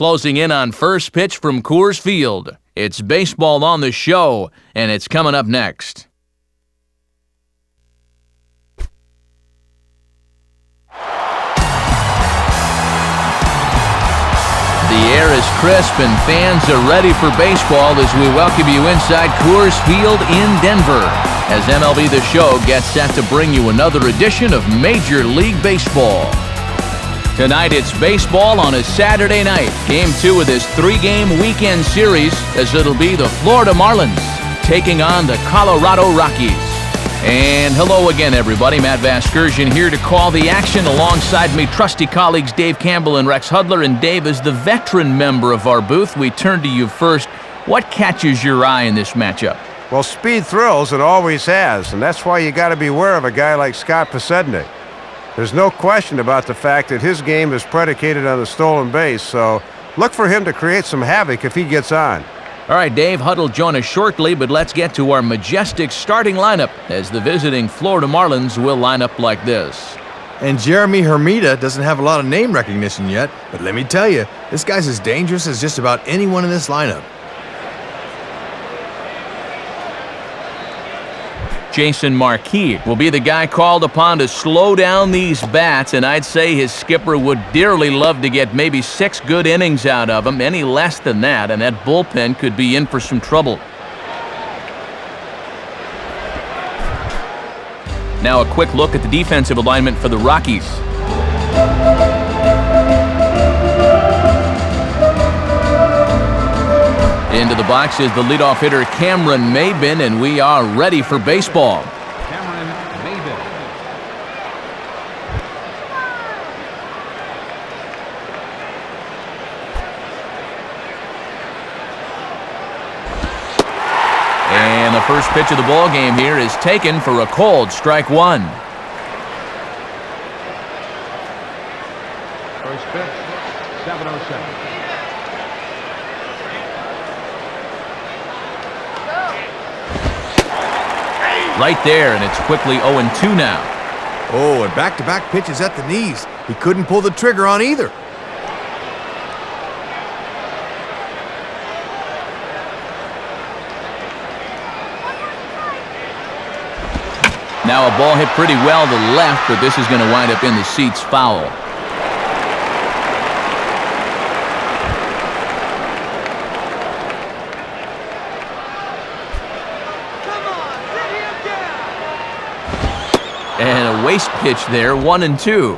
closing in on first pitch from Coors Field. It's baseball on the show, and it's coming up next. The air is crisp and fans are ready for baseball as we welcome you inside Coors Field in Denver as MLB The Show gets set to bring you another edition of Major League Baseball. Tonight it's baseball on a Saturday night. Game 2 of this 3-game weekend series as it'll be the Florida Marlins taking on the Colorado Rockies. And hello again, everybody. Matt Vasgersian here to call the action alongside me, trusty colleagues Dave Campbell and Rex Hudler. And Dave, as the veteran member of our booth, we turn to you first. What catches your eye in this matchup? Well, speed thrills, it always has, and that's why you got to beware of a guy like Scott Podsednik. There's no question about the fact that his game is predicated on the stolen base, so look for him to create some havoc if he gets on. All right, Dave, Huddle join us shortly, but let's get to our majestic starting lineup as the visiting Florida Marlins will line up like this. And Jeremy Hermida doesn't have a lot of name recognition yet, but let me tell you, this guy's as dangerous as just about anyone in this lineup. Jason Marquis will be the guy called upon to slow down these bats, and I'd say his skipper would dearly love to get maybe 6 good innings out of him. Any less than that, and that bullpen could be in for some trouble. Now a quick look at the defensive alignment for the Rockies. Into the box is the leadoff hitter Cameron Maybin, and we are ready for baseball. Cameron Maybin. And the first pitch of the ball game here is taken for a cold strike one. First pitch, 7:07. Right there, and it's quickly 0-2 now. Oh, and back-to-back pitches at the knees. He couldn't pull the trigger on either. Now a ball hit pretty well to left, but this is going to wind up in the seats foul. And a waste pitch there, 1-2.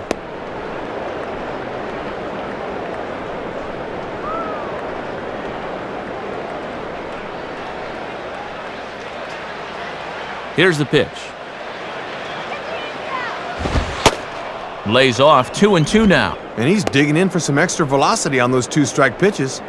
Here's the pitch. Lays off, 2-2 now. And he's digging in for some extra velocity on those 2-strike pitches.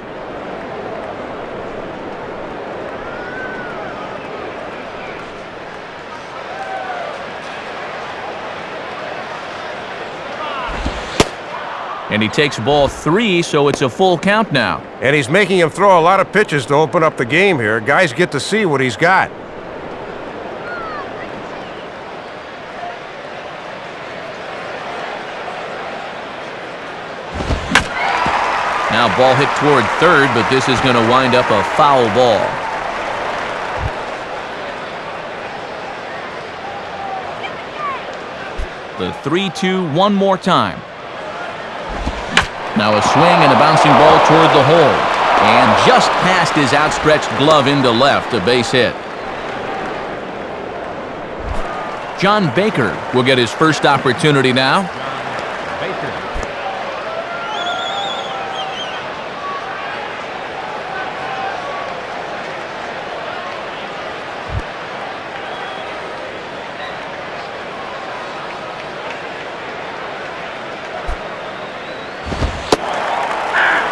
And he takes ball 3, so it's a full count now. And he's making him throw a lot of pitches to open up the game here. Guys get to see what he's got. Now ball hit toward third, but this is going to wind up a foul ball. The 3-2 one more time. Now a swing and a bouncing ball toward the hole. And just past his outstretched glove into left, a base hit. John Baker will get his first opportunity now. Baker.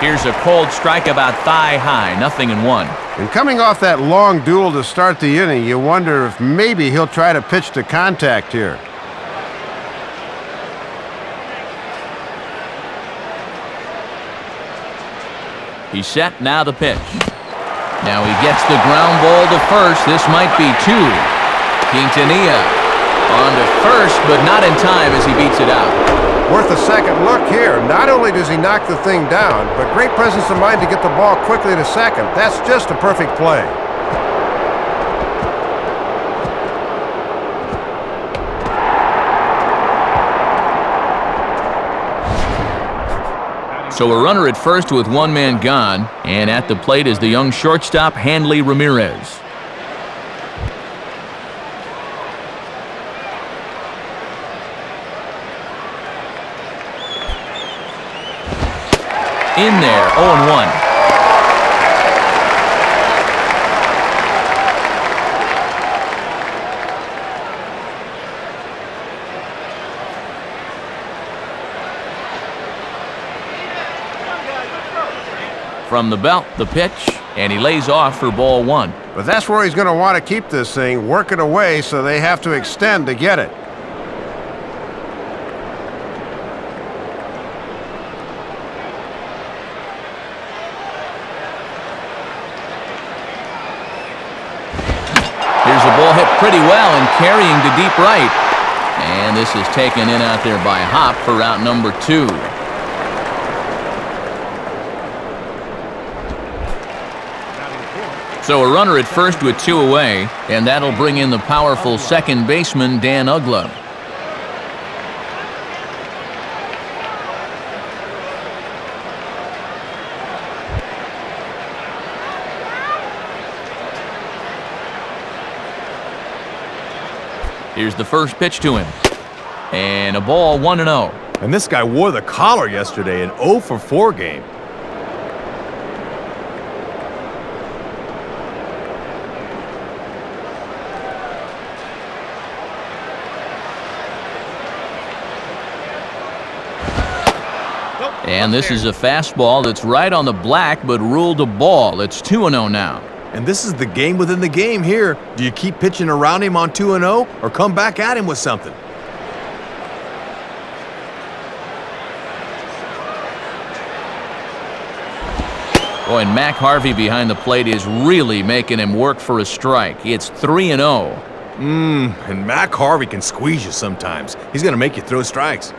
Here's a cold strike about thigh high, 0-1. And coming off that long duel to start the inning, you wonder if maybe he'll try to pitch to contact here. He's set, now the pitch. Now he gets the ground ball to first. This might be 2. Quintanilla on to first, but not in time as he beats it out. Worth a second look here. Not only does he knock the thing down, but great presence of mind to get the ball quickly to second. That's just a perfect play. So a runner at first with one man gone, and at the plate is the young shortstop, Hanley Ramirez. In there, 0-1. From the belt, the pitch, and he lays off for ball one. But that's where he's going to want to keep this thing, work it away so they have to extend to get it. Here's a ball hit pretty well and carrying to deep right. And this is taken in out there by Hop for out number 2. So a runner at first with 2 away, and that'll bring in the powerful second baseman, Dan Uggla. Here's the first pitch to him. And a ball, 1-0. And this guy wore the collar yesterday, an 0-for-4 game. And this is a fastball that's right on the black, but ruled a ball. It's 2-0 now. And this is the game within the game here. Do you keep pitching around him on 2-0 or come back at him with something? Boy, and Mac Harvey behind the plate is really making him work for a strike. It's 3-0. And Mac Harvey can squeeze you sometimes. He's going to make you throw strikes.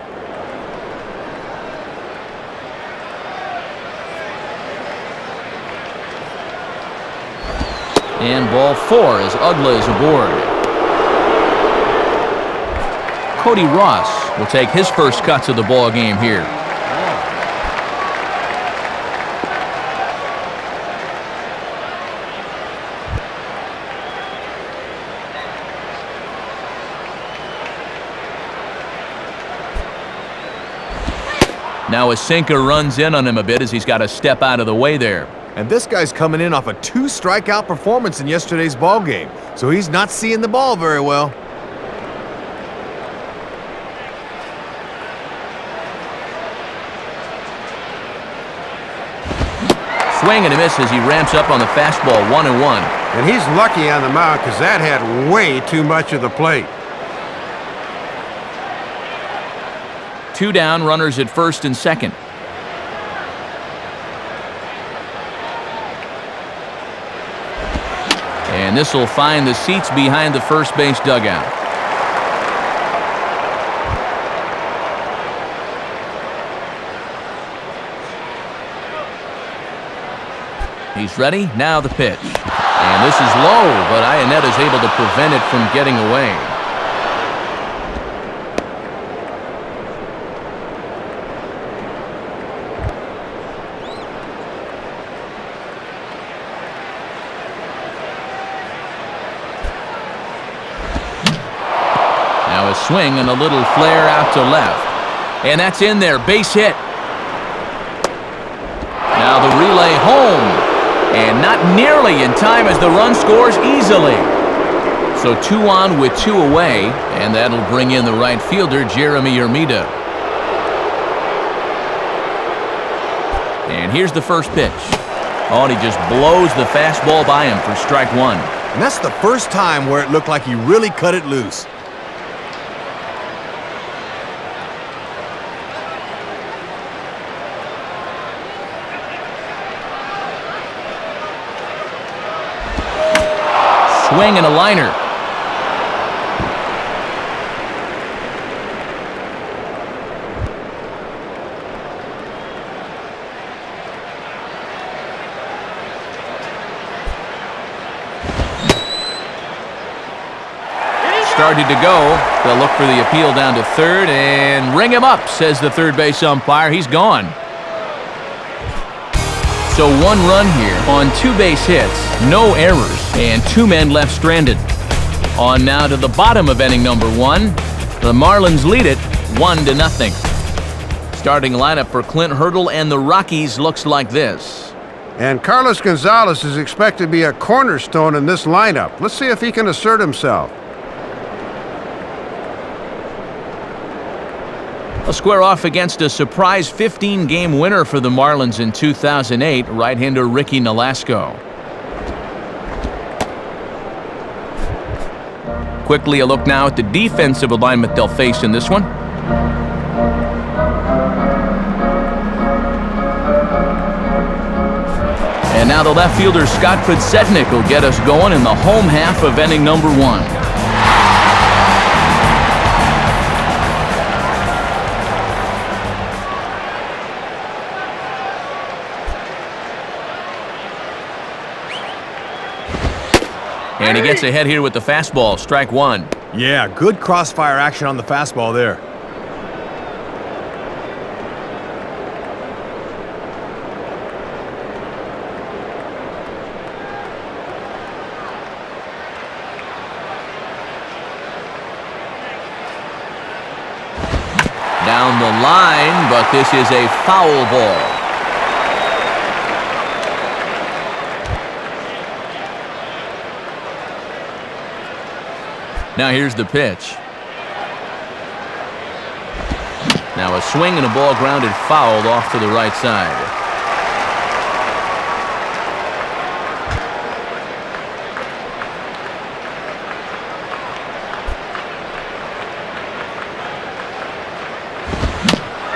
And ball 4 as Uggla is aboard. Cody Ross will take his first cuts of the ball game here. Now a sinker runs in on him a bit as he's got to step out of the way there. And this guy's coming in off a 2-strikeout performance in yesterday's ball game, so he's not seeing the ball very well. Swing and a miss as he ramps up on the fastball, 1-1. And he's lucky on the mound because that had way too much of the plate. 2 down, runners at first and second. And this will find the seats behind the first base dugout. He's ready. Now the pitch. And this is low, but Iannetta is able to prevent it from getting away. Now a swing and a little flare out to left. And that's in there. Base hit. Now the relay home. And not nearly in time as the run scores easily. So 2 on with 2 away, and that'll bring in the right fielder, Jeremy Yermida. And here's the first pitch. Oh, and he just blows the fastball by him for strike 1. And that's the first time where it looked like he really cut it loose. Swing and a liner. started to go. They'll look for the appeal down to third and ring him up, says the third base umpire. He's gone. So 1 run here on 2 base hits, no errors, and 2 men left stranded. On now to the bottom of inning number 1. The Marlins lead it 1-0. Starting lineup for Clint Hurdle and the Rockies looks like this. And Carlos Gonzalez is expected to be a cornerstone in this lineup. Let's see if he can assert himself. A square off against a surprise 15-game winner for the Marlins in 2008, right-hander Ricky Nolasco. Quickly a look now at the defensive alignment they'll face in this one. And now the left fielder Scott Podsednik will get us going in the home half of inning number 1. And he gets ahead here with the fastball, strike 1. Yeah, good crossfire action on the fastball there. Down the line, but this is a foul ball. Now here's the pitch. Now a swing and a ball grounded fouled off to the right side.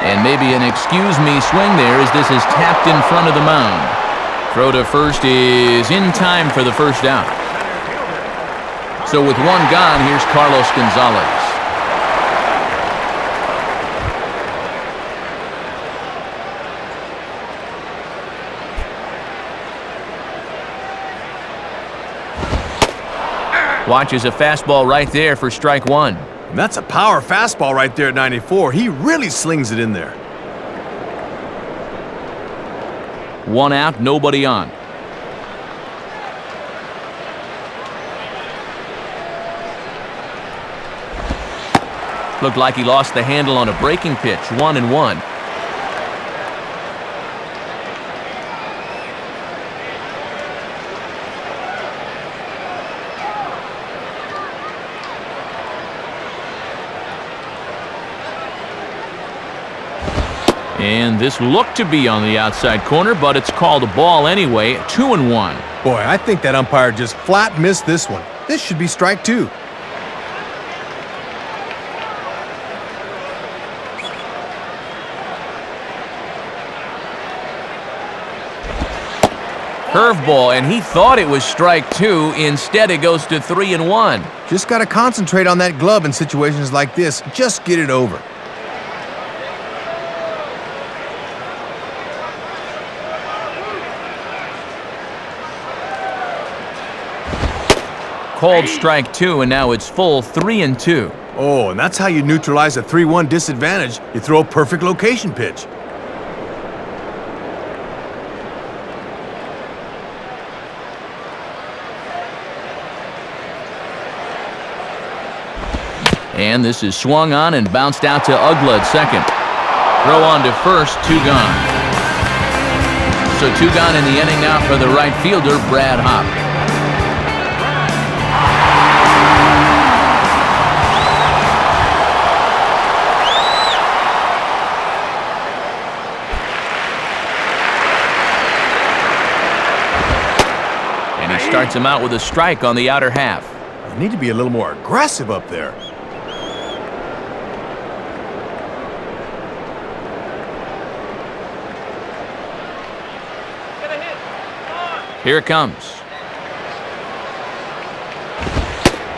And maybe an excuse me swing there as this is tapped in front of the mound. Throw to first is in time for the first out. So with 1 gone, here's Carlos Gonzalez. Watches a fastball right there for strike 1. And that's a power fastball right there at 94. He really slings it in there. 1 out, nobody on. Looked like he lost the handle on a breaking pitch, 1-1. And this looked to be on the outside corner, but it's called a ball anyway, 2-1. Boy, I think that umpire just flat missed this one. This should be strike 2. Curveball, and he thought it was strike 2. Instead, it goes to 3-1. Just got to concentrate on that glove in situations like this. Just get it over. Called strike 2, and now it's full 3-2. Oh, and that's how you neutralize a 3-1 disadvantage. You throw a perfect location pitch. And this is swung on and bounced out to Uggla at second. Throw on to first, 2 gone. So 2 gone in the inning now for the right fielder, Brad Hopp. And he starts him out with a strike on the outer half. You need to be a little more aggressive up there. Here it comes.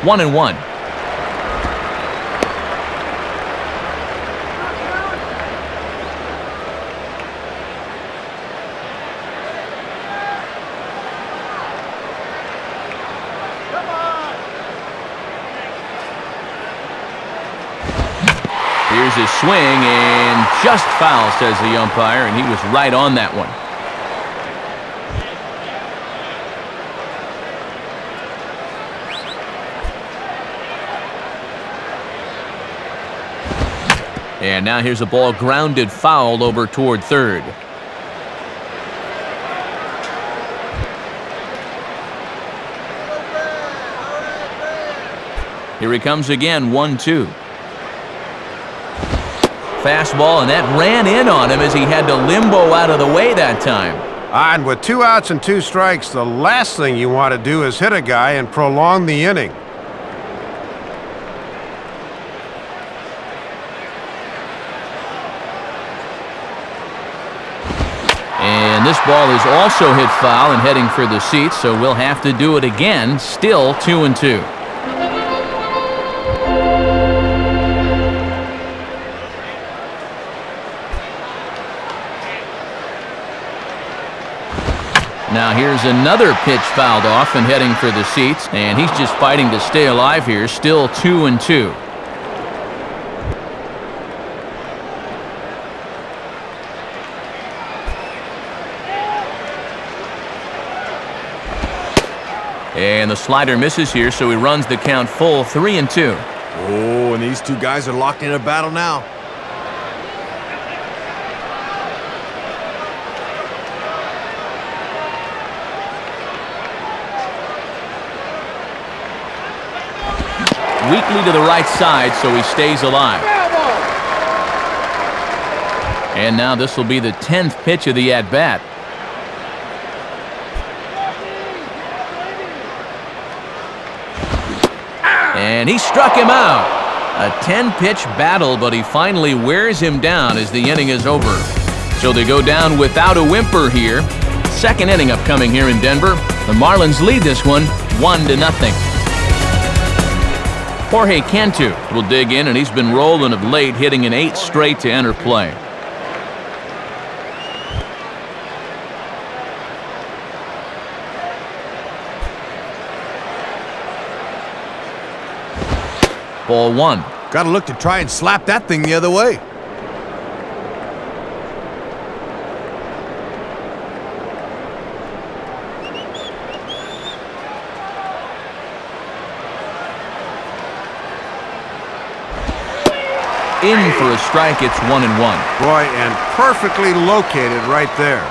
1-1. Here's his swing, and just foul, says the umpire, and he was right on that one. And now here's a ball grounded foul over toward third. Here he comes again, 1-2. Fastball, and that ran in on him as he had to limbo out of the way that time. And with 2 outs and 2 strikes, the last thing you want to do is hit a guy and prolong the inning. And this ball is also hit foul and heading for the seats, so we'll have to do it again. Still 2-2. Now here's another pitch fouled off and heading for the seats, and he's just fighting to stay alive here. Still 2-2. And the slider misses here, so he runs the count full, 3-2. Oh, and these 2 guys are locked in a battle now. Weakly to the right side, so he stays alive. And now this will be the 10th pitch of the at-bat. And he struck him out. A 10-pitch battle, but he finally wears him down as the inning is over. So they go down without a whimper here. Second inning upcoming here in Denver. The Marlins lead this one 1-0. Jorge Cantu will dig in, and he's been rolling of late, hitting an 8 straight to enter play. Ball 1. Got to look to try and slap that thing the other way. In for a strike, it's 1-1. Boy, and perfectly located right there.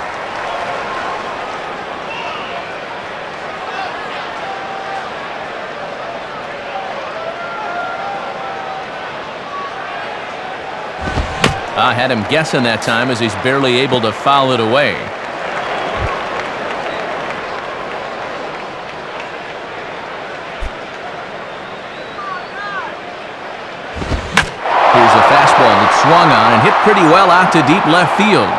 I had him guessing that time as he's barely able to foul it away. Here's a fastball that swung on and hit pretty well out to deep left field.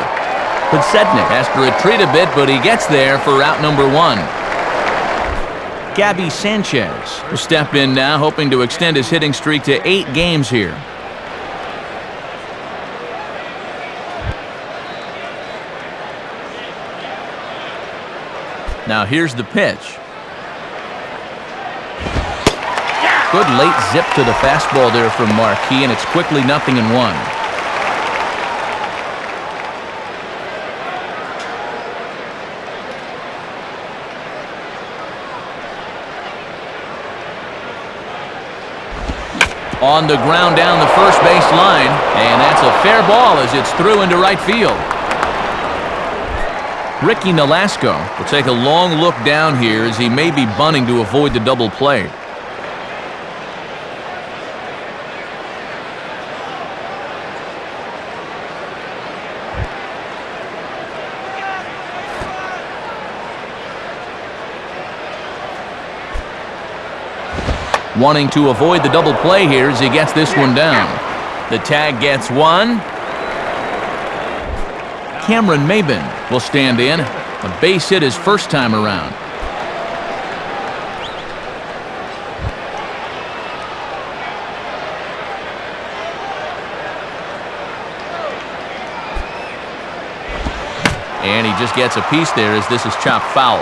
Podsednik has to retreat a bit, but he gets there for out number 1. Gabby Sanchez will step in now, hoping to extend his hitting streak to 8 games here. Now here's the pitch. Good late zip to the fastball there from Marquis, and it's quickly 0-1. On the ground down the first base line, and that's a fair ball as it's through into right field. Ricky Nolasco will take a long look down here as he may be bunting to avoid the double play. Wanting to avoid the double play here as he gets this one down. The tag gets 1. Cameron Maben will stand in. A base hit his first time around. And he just gets a piece there as this is chopped foul.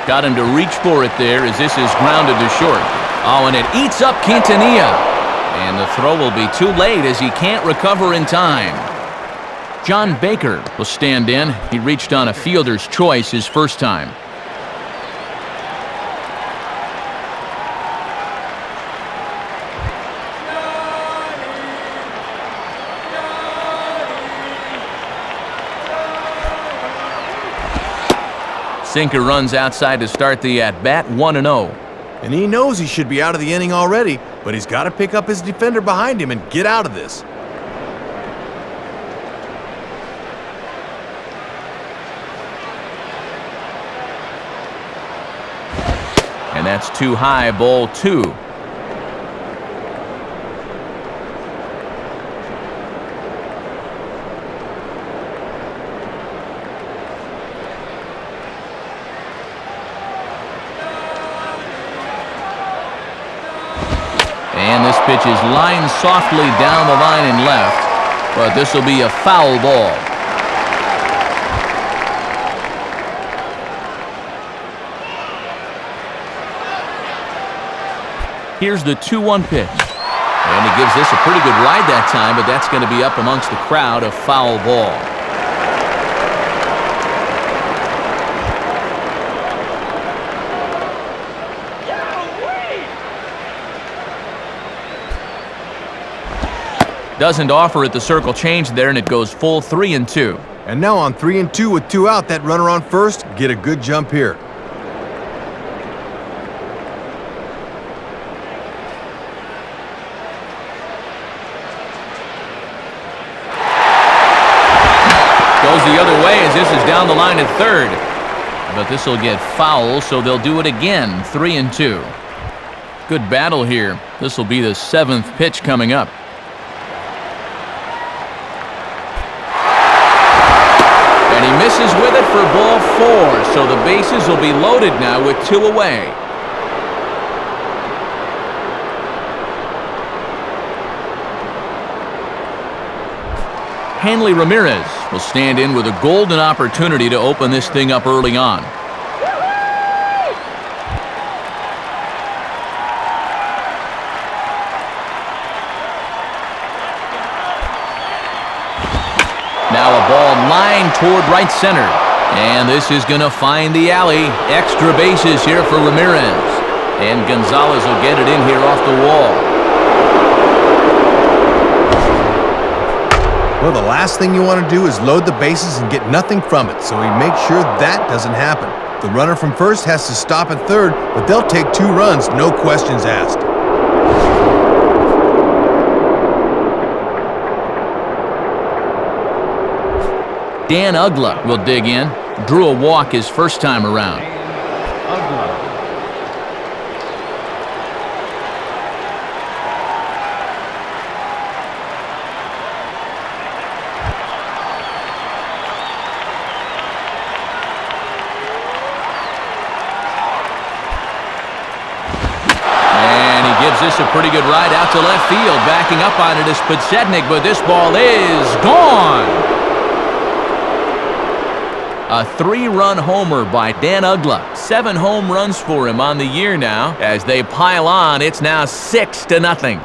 Got him to reach for it there as this is grounded to short. Oh, and it eats up Quintanilla. And the throw will be too late as he can't recover in time. John Baker will stand in. He reached on a fielder's choice his first time. Sinker runs outside to start the at-bat, 1-0. And he knows he should be out of the inning already, but he's got to pick up his defender behind him and get out of this. And that's too high, ball 2. And this pitch is lined softly down the line and left, but this will be a foul ball. Here's the 2-1 pitch. And he gives this a pretty good ride that time, but that's going to be up amongst the crowd, a foul ball. Doesn't offer it the circle change there, and it goes full 3-2. And now on 3-2 with 2 out, that runner on first, get a good jump here. Goes the other way as this is down the line at third. But this will get foul, so they'll do it again, 3-2. Good battle here. This will be the 7th pitch coming up. And he misses with it for ball 4, so the bases will be loaded now with 2 away. Hanley Ramirez will stand in with a golden opportunity to open this thing up early on. Now a ball lined toward right center. And this is going to find the alley. Extra bases here for Ramirez. And Gonzalez will get it in here off the wall. Well, the last thing you want to do is load the bases and get nothing from it, so he makes sure that doesn't happen. The runner from first has to stop at third, but they'll take 2 runs, no questions asked. Dan Uggla will dig in. Drew a walk his first time around. This a pretty good ride out to left field. Backing up on it is Podsednik, but this ball is gone. A 3-run homer by Dan Uggla. 7 home runs for him on the year now. As they pile on, it's now 6-0.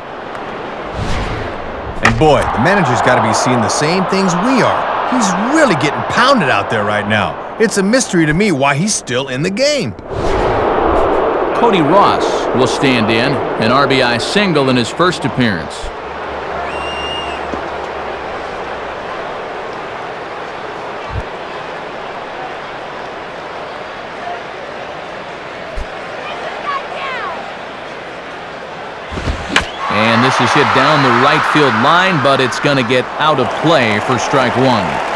And boy, the manager's got to be seeing the same things we are. He's really getting pounded out there right now. It's a mystery to me why he's still in the game. Cody Ross will stand in, an RBI single in his first appearance. And this is hit down the right field line, but it's going to get out of play for strike 1.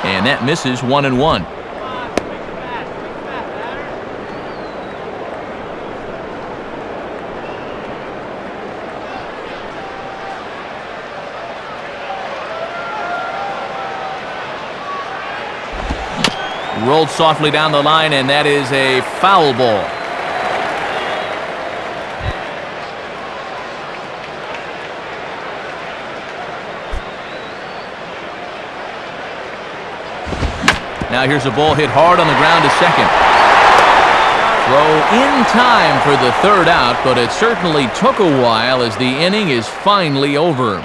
And that misses 1-1. Rolled softly down the line, and that is a foul ball. Now here's a ball hit hard on the ground to second. Throw in time for the third out, but it certainly took a while as the inning is finally over.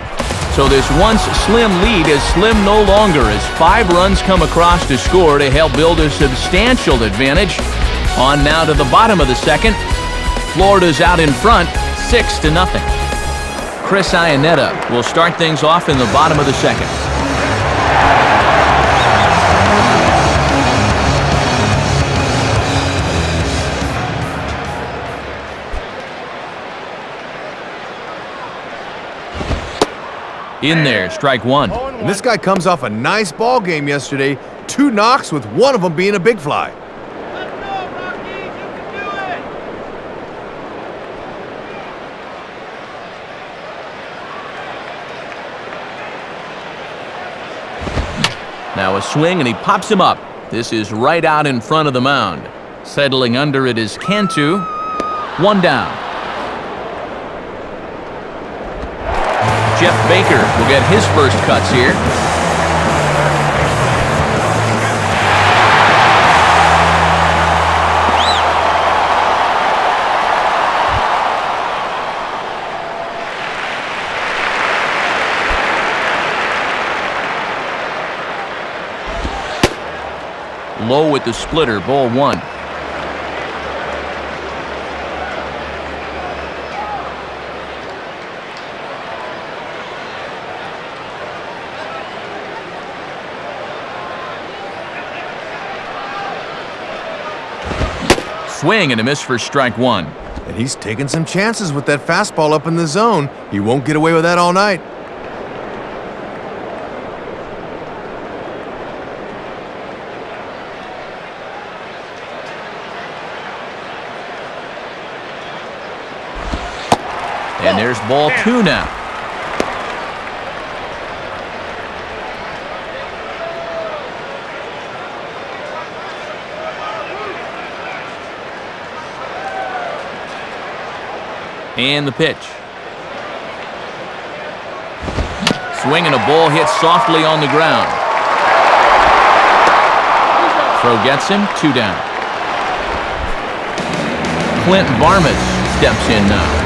So this once slim lead is slim no longer as 5 runs come across to score to help build a substantial advantage. On now to the bottom of the second. Florida's out in front, 6-0. Chris Iannetta will start things off in the bottom of the second. In there, strike one. And this guy comes off a nice ball game yesterday. 2 knocks with one of them being a big fly. Now a swing and he pops him up. This is right out in front of the mound. Settling under it is Cantu. 1 down. Jeff Baker will get his first cuts here. Low with the splitter, ball 1. Swing and a miss for strike 1. And he's taking some chances with that fastball up in the zone. He won't get away with that all night. And there's ball 2 now. And the pitch. Swing and a ball hit softly on the ground. Throw gets him, 2 down. Clint Varmus steps in now.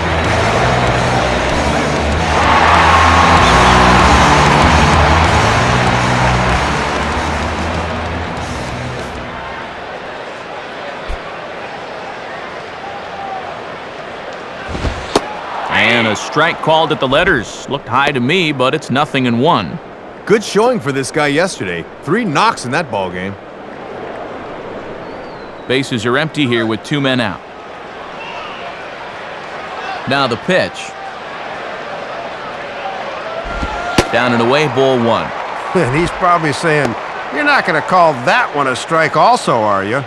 And a strike called at the letters. Looked high to me, but it's 0-1. Good showing for this guy yesterday. 3 knocks in that ball game. Bases are empty here with 2 men out. Now the pitch. Down and away, ball 1. And he's probably saying, you're not going to call that one a strike also, are you?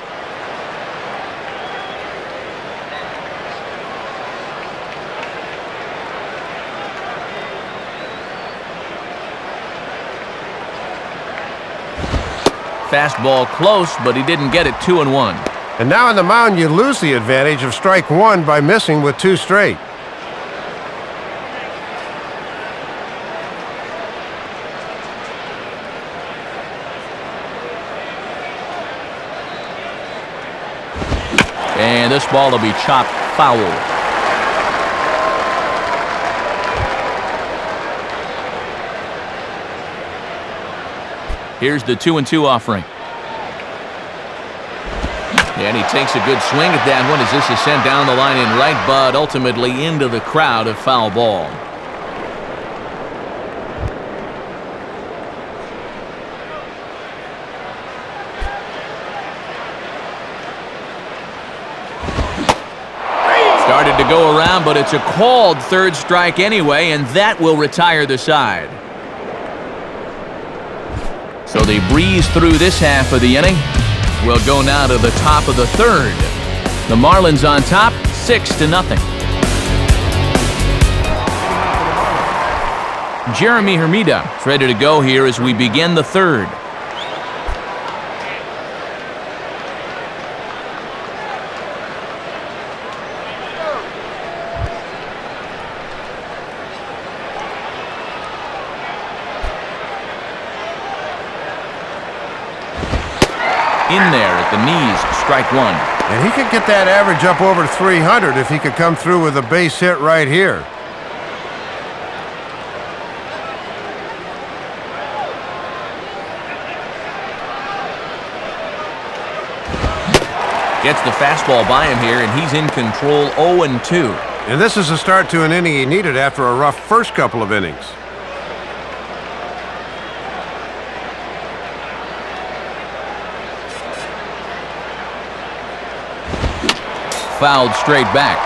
Fastball close, but he didn't get it. 2-1. And now on the mound, you lose the advantage of strike 1 by missing with 2 straight. And this ball will be chopped foul. Here's the 2-2 offering. And he takes a good swing at that one as this is sent down the line in right, but ultimately into the crowd, a foul ball. Started to go around, but it's a called 3rd strike anyway, and that will retire the side. So they breeze through this half of the inning. We'll go now to the top of the 3rd. The Marlins on top, 6-0. Jeremy Hermida is ready to go here as we begin the 3rd. In there at the knees, strike one. And he could get that average up over 300 if he could come through with a base hit right here. Gets the fastball by him here, and he's in control 0-2. And this is a start to an inning he needed after a rough first couple of innings. Fouled straight back.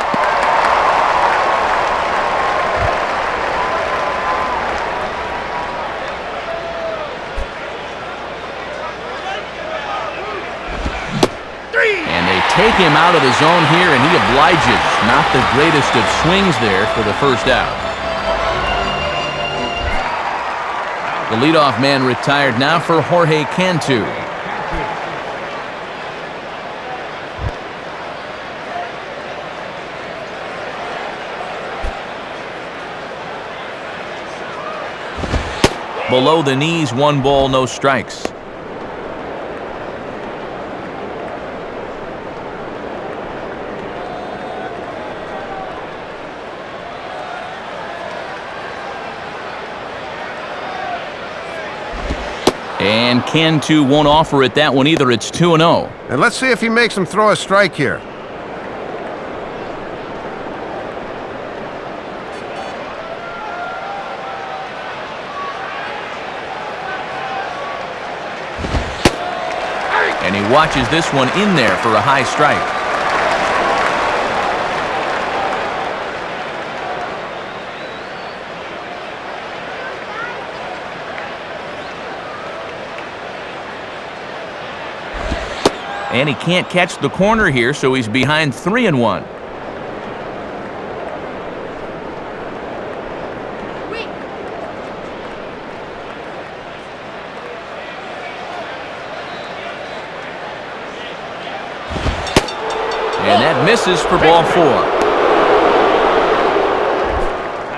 And they take him out of the zone here, and he obliges. Not the greatest of swings there for the first out. The leadoff man retired now for Jorge Cantu. Below the knees, 1 ball, no strikes. And Cantu won't offer it that one either. It's 2-0. And let's see if he makes him throw a strike here. And he watches this one in there for a high strike. And he can't catch the corner here, so he's behind 3-1. And that misses for ball 4.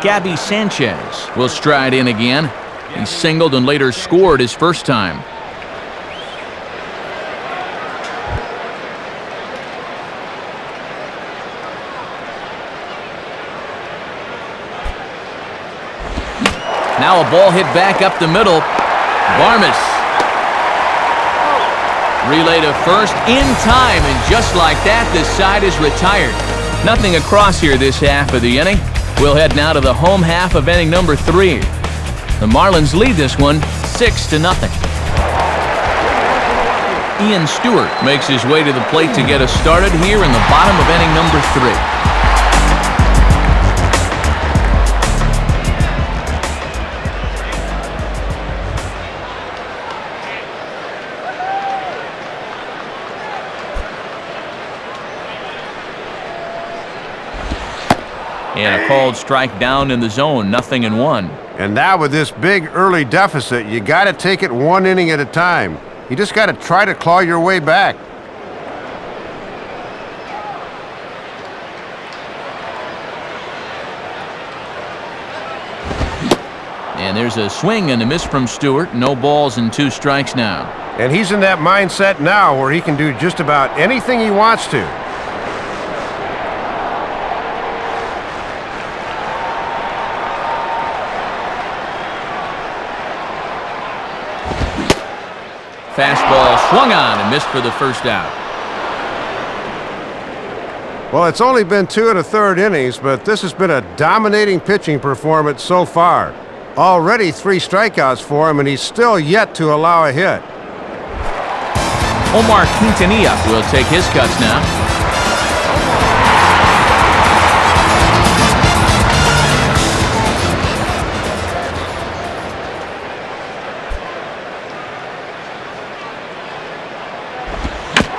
Gabby Sanchez will stride in again. He singled and later scored his first time. Now a ball hit back up the middle. Barmes. Relay to first in time, and just like that, this side is retired. Nothing across here this half of the inning. We'll head now to the home half of inning number 3. The Marlins lead this one 6-0. Ian Stewart makes his way to the plate to get us started here in the bottom of inning number 3. And a called strike down in the zone, 0-1. And now with this big early deficit, you got to take it 1 inning at a time. You just got to try to claw your way back. And there's a swing and a miss from Stewart. No balls and 2 strikes now. And he's in that mindset now where he can do just about anything he wants to. Fastball swung on and missed for the first out. Well, it's only been 2 1/3 innings, but this has been a dominating pitching performance so far. Already 3 strikeouts for him, and he's still yet to allow a hit. Omar Quintanilla will take his cuts now.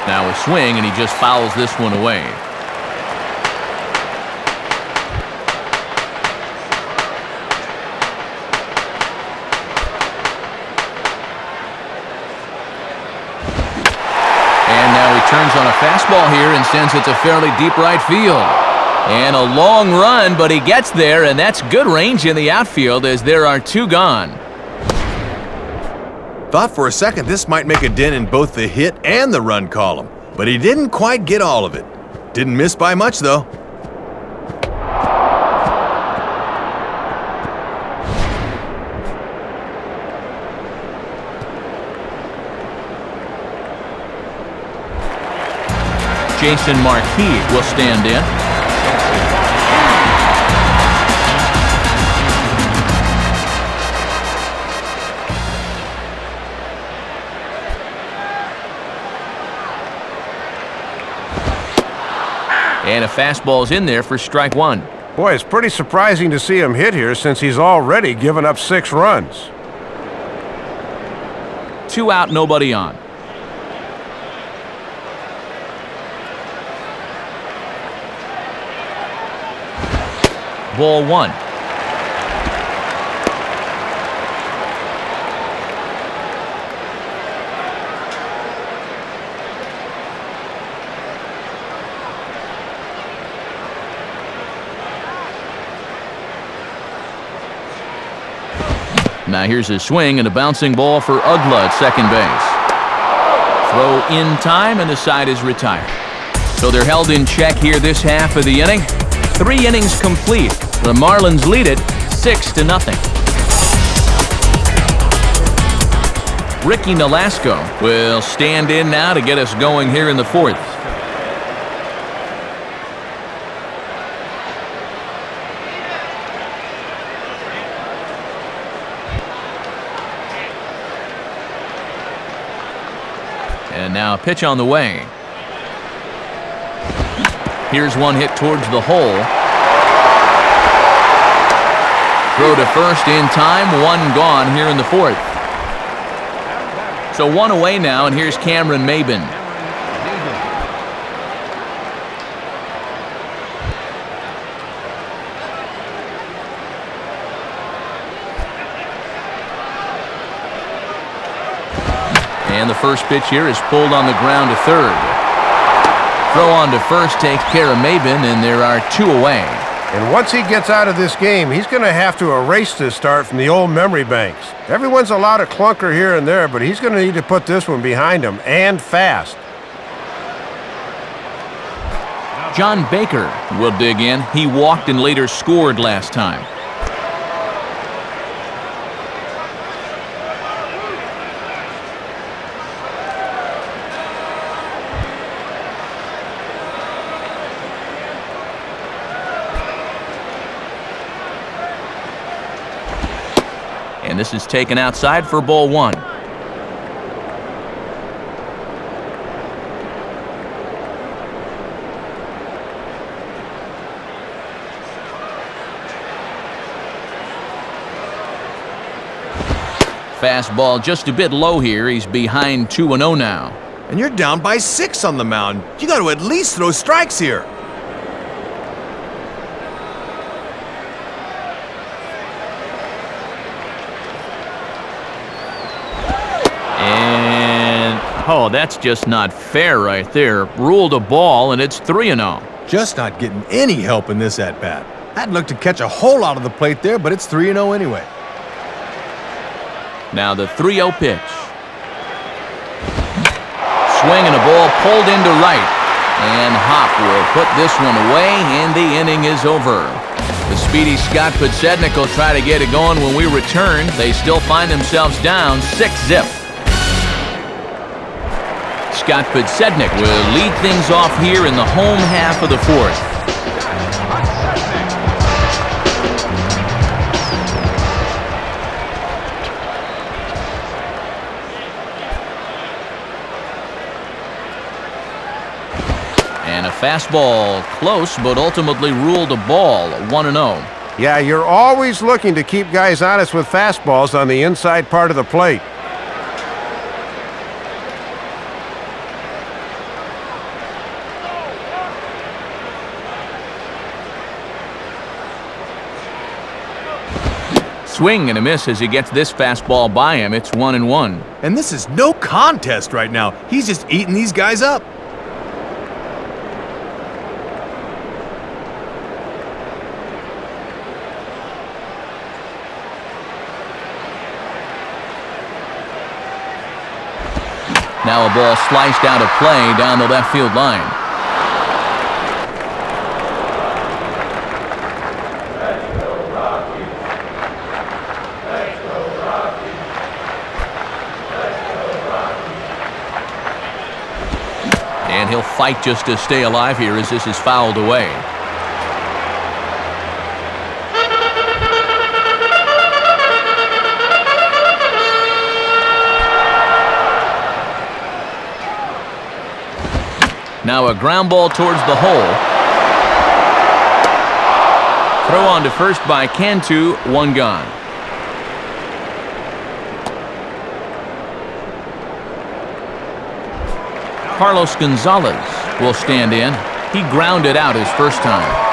Now a swing, and he just fouls this one away. And now he turns on a fastball here and sends it to fairly deep right field. And a long run, but he gets there, and that's good range in the outfield as there are 2 gone. Thought for a second this might make a dent in both the hit and the run column, but he didn't quite get all of it. Didn't miss by much, though. Jason Marquis will stand in. And a fastball's in there for strike one. Boy, it's pretty surprising to see him hit here since he's already given up 6 runs. 2 out, nobody on. Ball 1. Now here's a swing and a bouncing ball for Ugla at second base. Throw in time and the side is retired. So they're held in check here this half of the inning. 3 innings complete. The Marlins lead it 6-0. Ricky Nolasco will stand in now to get us going here in the 4th. And now a pitch on the way. Here's one hit towards the hole. Throw to first in time, 1 gone here in the 4th. So 1 away now, and here's Cameron Maybin. And the first pitch here is pulled on the ground to third. Throw on to first takes care of Maybin, and there are 2 away. And once he gets out of this game, he's going to have to erase this start from the old memory banks. Everyone's allowed a clunker here and there, but he's going to need to put this one behind him, and fast. John Baker will dig in. He walked and later scored last time. And this is taken outside for ball 1. Fastball just a bit low here. He's behind 2-0 now. And you're down by 6 on the mound. You got to at least throw strikes here. Oh, that's just not fair right there. Ruled a ball, and it's 3-0. Just not getting any help in this at-bat. I'd look to catch a hole out of the plate there, but it's 3-0 anyway. Now the 3-0 pitch. Swing and a ball pulled into right. And Hop will put this one away, and the inning is over. The speedy Scott Podsednik will try to get it going when we return. They still find themselves down 6-0. Scott Podsednik will lead things off here in the home half of the 4th. And a fastball close, but ultimately ruled a ball, 1-0. Yeah, you're always looking to keep guys honest with fastballs on the inside part of the plate. Swing and a miss as he gets this fastball by him. It's 1-1. And this is no contest right now. He's just eating these guys up. Now a ball sliced out of play down the left field line. And he'll fight just to stay alive here as this is fouled away. Now a ground ball towards the hole. Throw on to first by Cantu, one gone. Carlos Gonzalez will stand in. He grounded out his first time.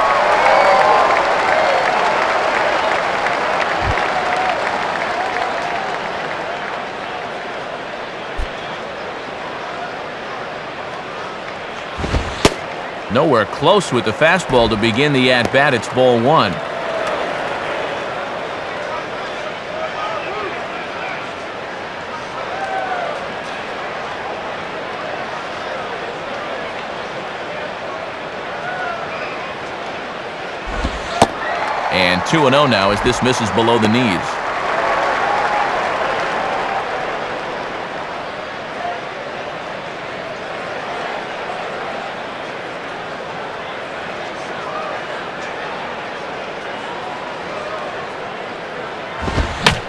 Nowhere close with the fastball to begin the at-bat. It's ball one. And 2-0 now as this misses below the knees.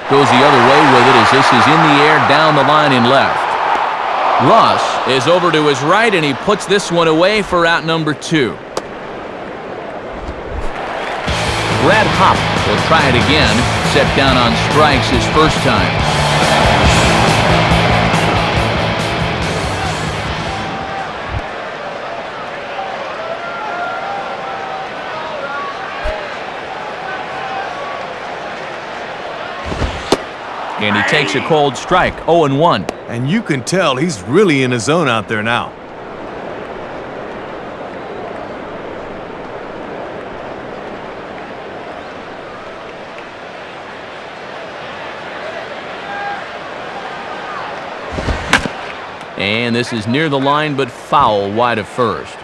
Goes the other way with it as this is in the air down the line in left. Ross is over to his right and he puts this one away for out number 2. Brad Hopp will try it again, set down on strikes his first time. And he takes a cold strike, 0-1. And you can tell he's really in his zone out there now. And this is near the line, but foul wide of first.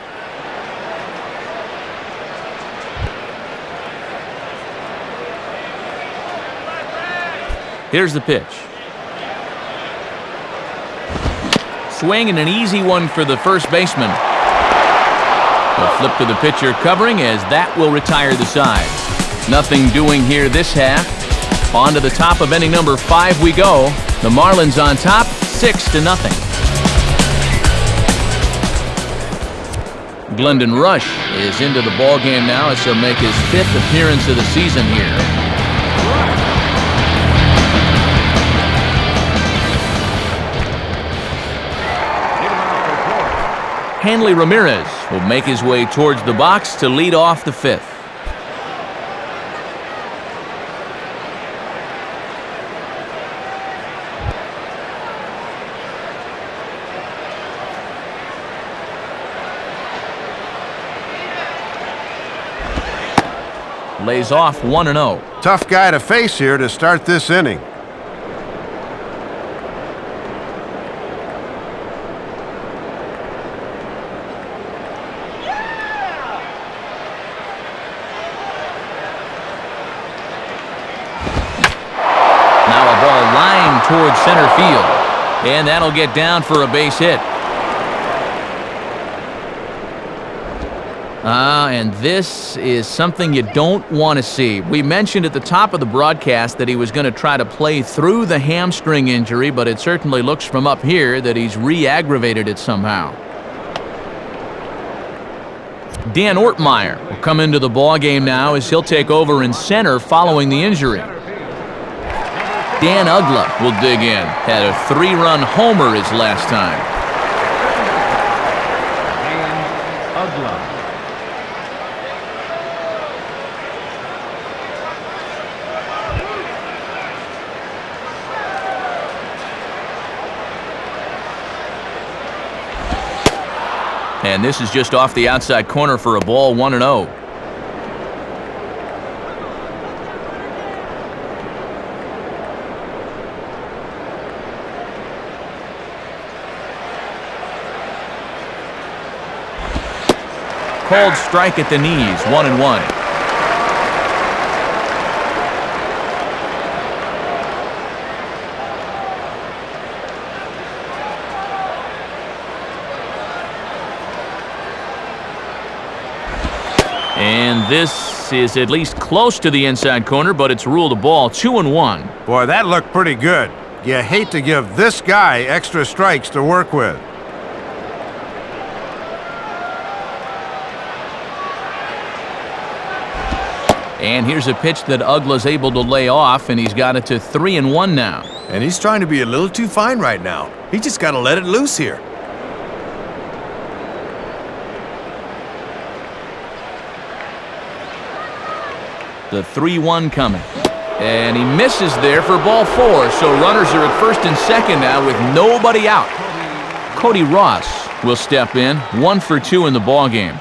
Here's the pitch. Swing and an easy one for the first baseman. A flip to the pitcher covering as that will retire the side. Nothing doing here this half. On to the top of inning number 5 we go. The Marlins on top, 6-0. Glendon Rush is into the ballgame now as he'll make his 5th appearance of the season here. Hanley Ramirez will make his way towards the box to lead off the 5th. Lays off 1-0. Tough guy to face here to start this inning. Towards center field, and that'll get down for a base hit. And this is something you don't want to see. We mentioned at the top of the broadcast that he was going to try to play through the hamstring injury, but it certainly looks from up here that he's re-aggravated it somehow. Dan Ortmeyer will come into the ballgame now as he'll take over in center following the injury. Dan Uggla will dig in. Had a 3-run homer his last time. Dan Uggla. And this is just off the outside corner for a ball, 1-0. called strike at the knees, 1-1. And this is at least close to the inside corner, but it's ruled a ball, 2-1. Boy, that looked pretty good. You hate to give this guy extra strikes to work with. And here's a pitch that Ugla's able to lay off, and he's got it to 3-1 now. And he's trying to be a little too fine right now. He just got to let it loose here. The 3-1 coming. And he misses there for ball 4, so runners are at first and second now with nobody out. Cody Ross will step in, 1 for 2 in the ballgame.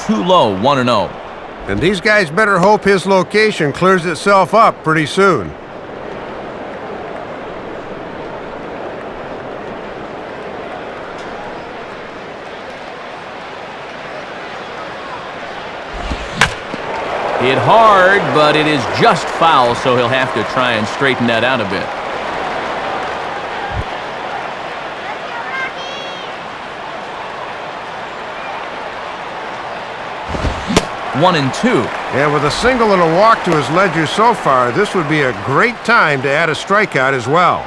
Too low, 1-0. And these guys better hope his location clears itself up pretty soon. Hit hard, but it is just foul, so he'll have to try and straighten that out a bit. One and two. And with a single and a walk to his ledger so far, this would be a great time to add a strikeout as well.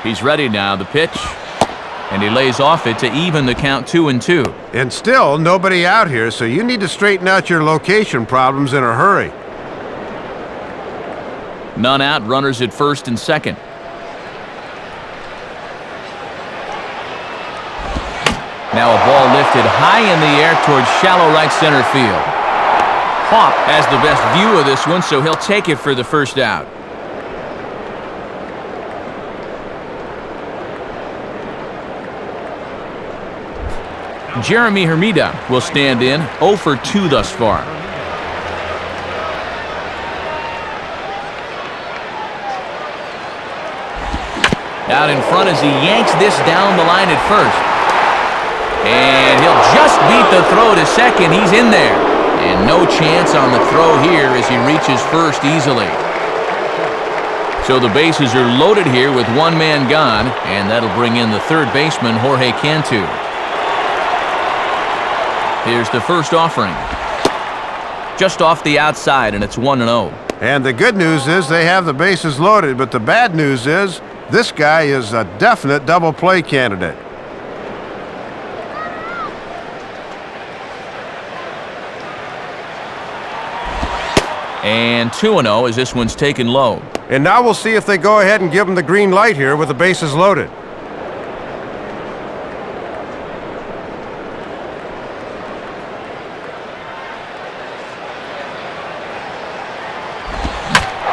He's ready now, the pitch. And he lays off it to even the count, 2-2. And still nobody out here, so you need to straighten out your location problems in a hurry. None out, runners at first and second. Now a ball lifted high in the air towards shallow right center field. Hawk has the best view of this one, so he'll take it for the first out. Jeremy Hermida will stand in, 0 for 2 thus far. Out in front as he yanks this down the line at first. And he'll just beat the throw to second. He's in there. And no chance on the throw here as he reaches first easily. So the bases are loaded here with one man gone, and that'll bring in the third baseman, Jorge Cantu. Here's the first offering. Just off the outside, and it's 1-0. And the good news is they have the bases loaded, but the bad news is this guy is a definite double play candidate. And 2-0 as this one's taken low. And now we'll see if they go ahead and give him the green light here with the bases loaded.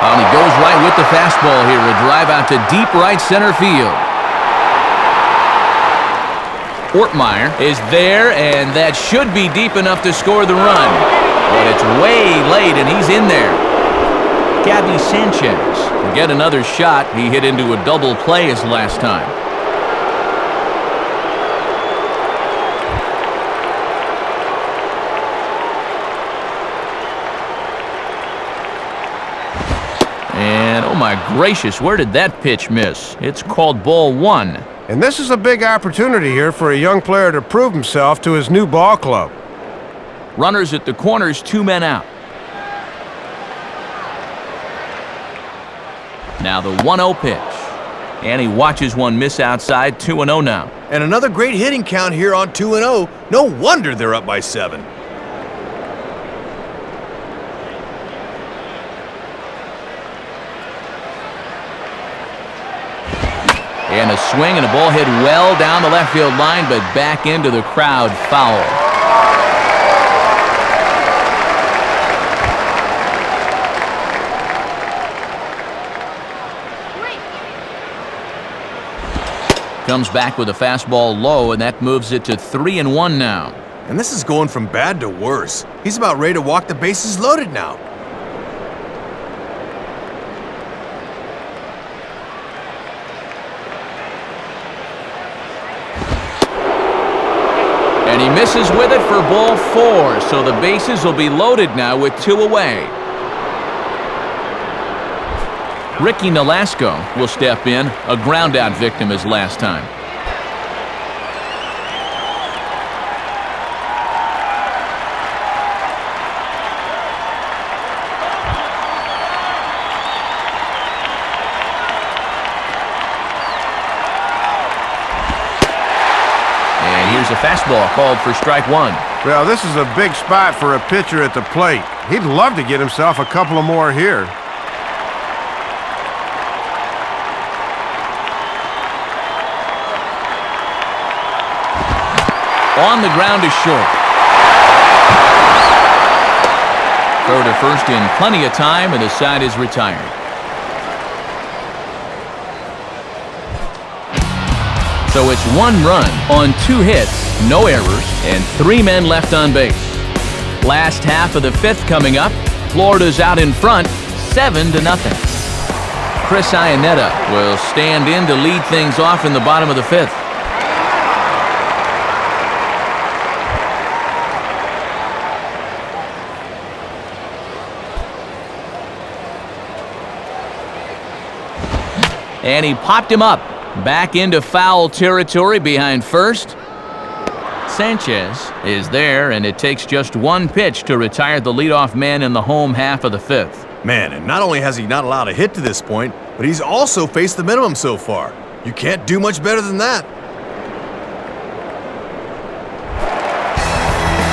And he goes right with the fastball here. A drive out to deep right center field. Ortmeyer is there, and that should be deep enough to score the run. But it's way late, and he's in there. Gabby Sanchez will get another shot. He hit into a double play his last time. And oh my gracious, where did that pitch miss? It's called ball 1. And this is a big opportunity here for a young player to prove himself to his new ball club. Runners at the corners, 2 men out. Now the 1-0 pitch. And he watches one miss outside, 2-0 now. And another great hitting count here on 2-0. No wonder they're up by 7. And a swing and a ball hit well down the left field line, but back into the crowd, foul. Comes back with a fastball low, and that moves it to 3-1 now. And this is going from bad to worse. He's about ready to walk the bases loaded now. And he misses with it for ball 4, so the bases will be loaded now with 2 away. Ricky Nolasco will step in, a groundout victim as last time. And here's a fastball called for strike 1. Well, this is a big spot for a pitcher at the plate. He'd love to get himself a couple of more here. On the ground is short. Throw to first in plenty of time, and the side is retired. So it's 1 run on 2 hits, no errors, and 3 men left on base. Last half of the 5th coming up. Florida's out in front, 7-0. Chris Iannetta will stand in to lead things off in the bottom of the 5th. And he popped him up. Back into foul territory behind first. Sanchez is there, and it takes just 1 pitch to retire the leadoff man in the home half of the 5th. Man, and not only has he not allowed a hit to this point, but he's also faced the minimum so far. You can't do much better than that.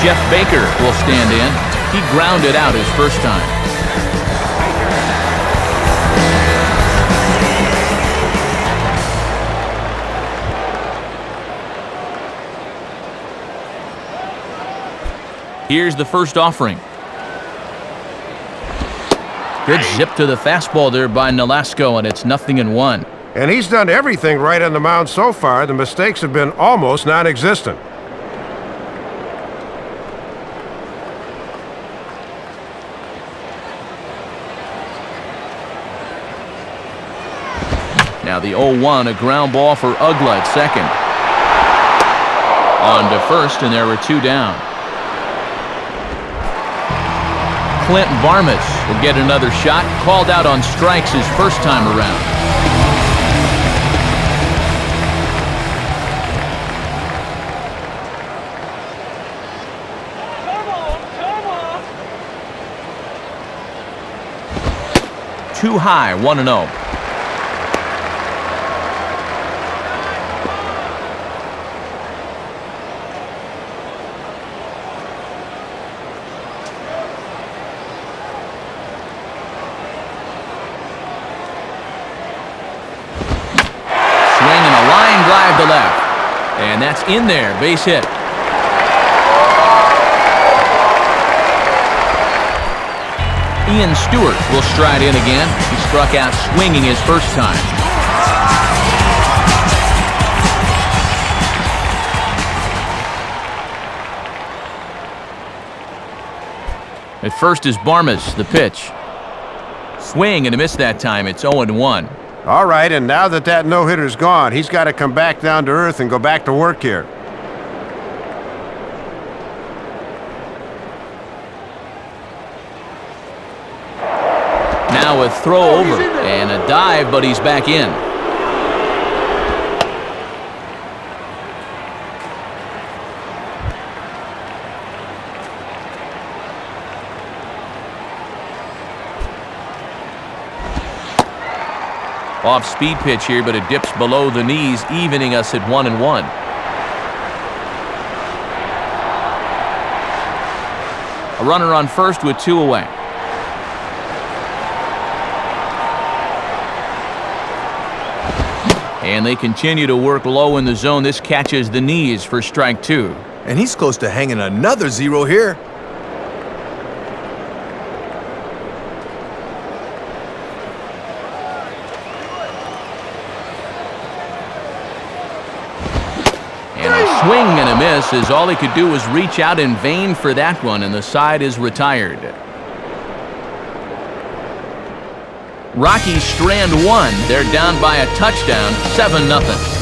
Jeff Baker will stand in. He grounded out his first time. Here's the first offering. Good zip to the fastball there by Nolasco, and it's 0-1. And he's done everything right on the mound so far. The mistakes have been almost non-existent. Now the 0-1, a ground ball for Ugla at second. On to first, and there were 2 down. Clint Varmus will get another shot, called out on strikes his first time around. Too high, 1-0. To left, and that's in there, base hit. Ian Stewart will stride in again. He struck out swinging his first time. At first is Barmas, the pitch. Swing and a miss that time. It's 0-1. All right, and now that no-hitter's gone, he's got to come back down to earth and go back to work here. Now a throw over and a dive, but he's back in. Off-speed pitch here, but it dips below the knees, evening us at 1-1. A runner on first with 2 away. And they continue to work low in the zone. This catches the knees for strike 2. And he's close to hanging another 0 here. Swing and a miss, as all he could do was reach out in vain for that one, and the side is retired. Rockies strand one. They're down by a touchdown, 7-0.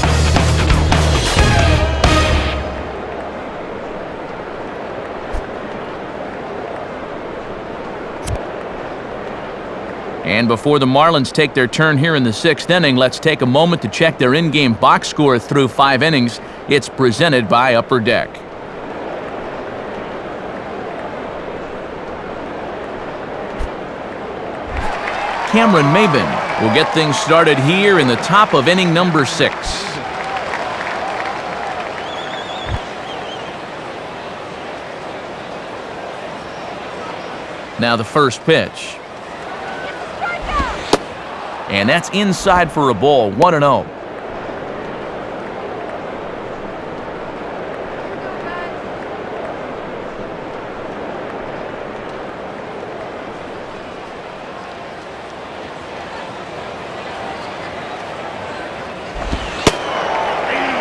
And before the Marlins take their turn here in the 6th inning, let's take a moment to check their in-game box score through 5 innings. It's presented by Upper Deck. Cameron Maben will get things started here in the top of inning number 6. Now the first pitch. And that's inside for a ball, 1-0.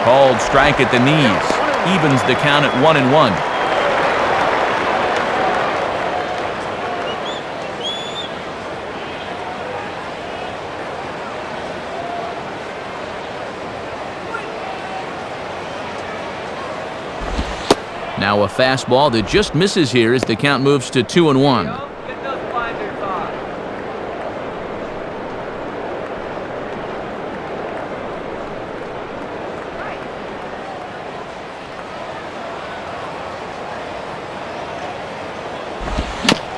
Called strike at the knees. Evens the count at 1-1. Now a fastball that just misses here as the count moves to 2-1. Get those blinders on.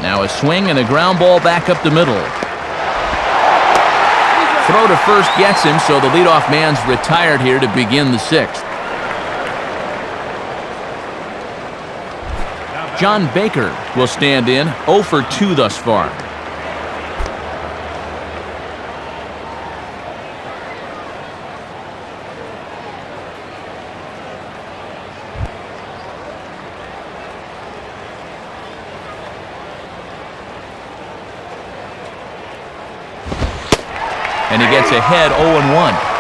Now a swing and a ground ball back up the middle. Throw to first gets him, so the leadoff man's retired here to begin the 6th. John Baker will stand in, 0 for 2 thus far. And he gets ahead 0-1.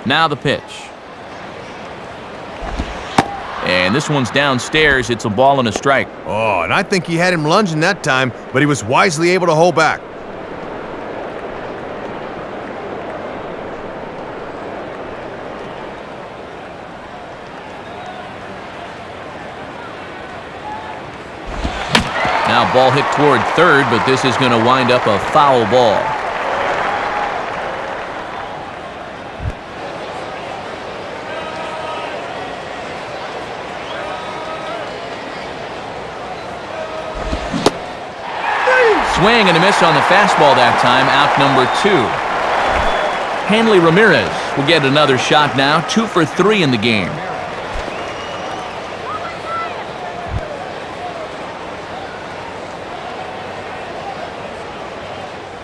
Now the pitch. And this one's downstairs. It's a ball and a strike. Oh, and I think he had him lunging that time, but he was wisely able to hold back. Now ball hit toward third, but this is going to wind up a foul ball. Swing and a miss on the fastball that time, out number 2. Hanley Ramirez will get another shot now, 2 for 3 in the game.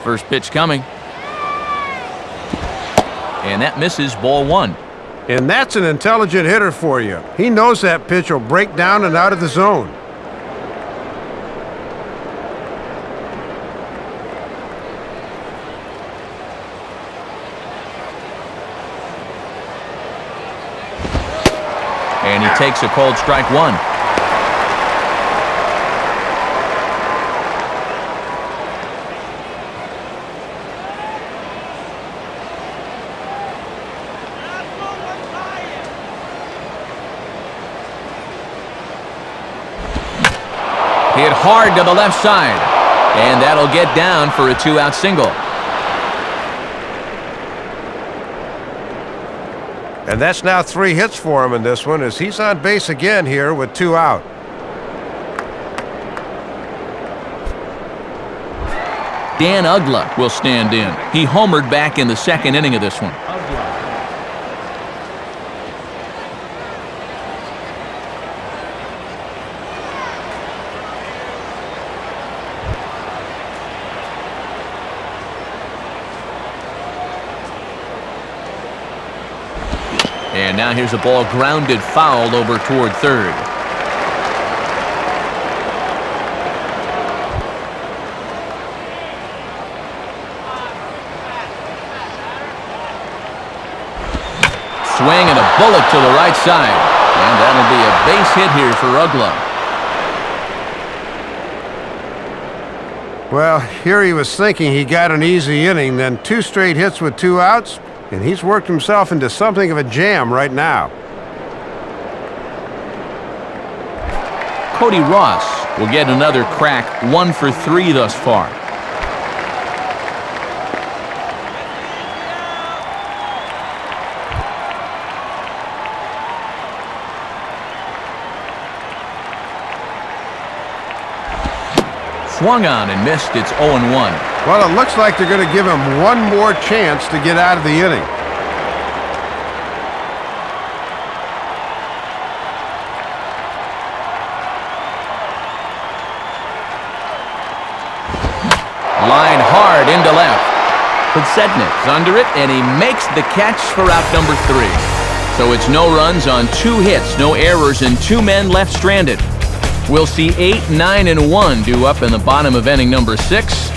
First pitch coming. And that misses, ball 1. And that's an intelligent hitter for you. He knows that pitch will break down and out of the zone. And he takes a called strike 1. Hit hard to the left side. And that'll get down for a 2-out single. And that's now 3 hits for him in this one, as he's on base again here with 2 out. Dan Ugla will stand in. He homered back in the 2nd inning of this one. And now here's a ball grounded foul over toward third. swing and a bullet to the right side. And that'll be a base hit here for Uggla. Well, here he was thinking he got an easy inning, then 2 straight hits with 2 outs, and he's worked himself into something of a jam right now. Cody Ross will get another crack, 1 for 3 thus far. Swung on and missed. It's 0-1. Well, it looks like they're going to give him one more chance to get out of the inning. Line hard into left. Podsednik's under it, and he makes the catch for out number 3. So it's no runs on 2 hits, no errors, and 2 men left stranded. We'll see 8, 9, and 1 due up in the bottom of inning number 6.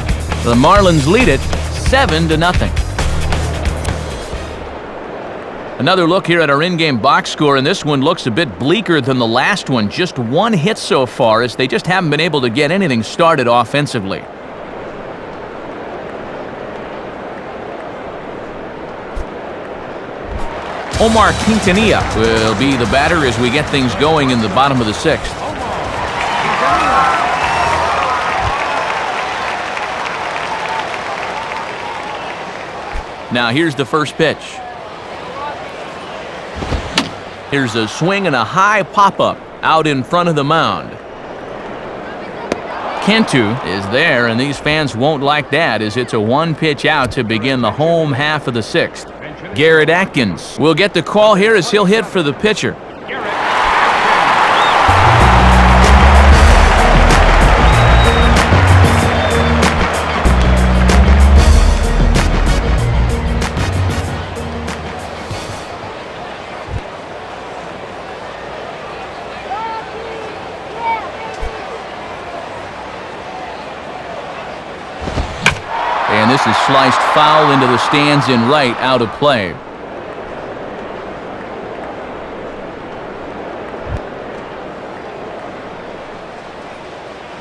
The Marlins lead it 7-0. Another look here at our in-game box score, and this one looks a bit bleaker than the last one. Just 1 hit so far, as they just haven't been able to get anything started offensively. Omar Quintanilla will be the batter as we get things going in the bottom of the 6th. Now here's the first pitch. Here's a swing and a high pop-up out in front of the mound. Cantu is there, and these fans won't like that, as it's a 1-pitch out to begin the home half of the 6th. Garrett Atkins will get the call here as he'll hit for the pitcher. And this is sliced foul into the stands in right, out of play.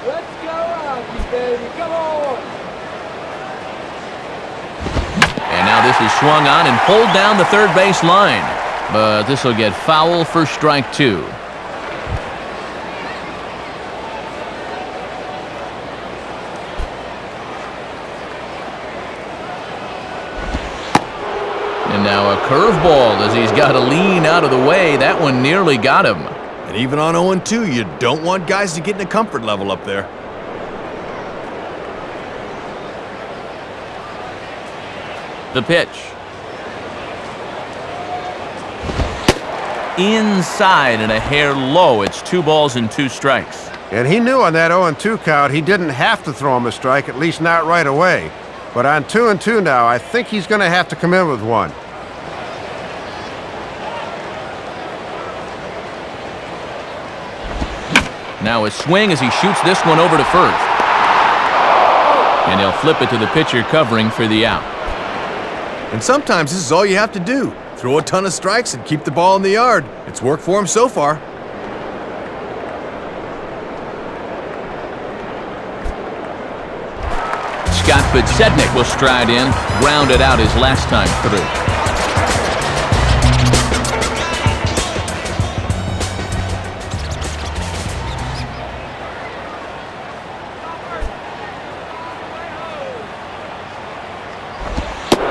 Let's go, Rocky, baby. Come on. And now this is swung on and pulled down the third base line. But this will get foul for strike 2. And now a curveball as he's got to lean out of the way. That one nearly got him. And even on 0-2, you don't want guys to get in a comfort level up there. The pitch. Inside and a hair low. It's 2 balls and 2 strikes. And he knew on that 0-2 count he didn't have to throw him a strike, at least not right away. But on 2-2 now, I think he's going to have to come in with one. Now a swing as he shoots this one over to first. And he'll flip it to the pitcher covering for the out. And sometimes this is all you have to do. Throw a ton of strikes and keep the ball in the yard. It's worked for him so far. Scott Podsednik will stride in, grounded out his last time through.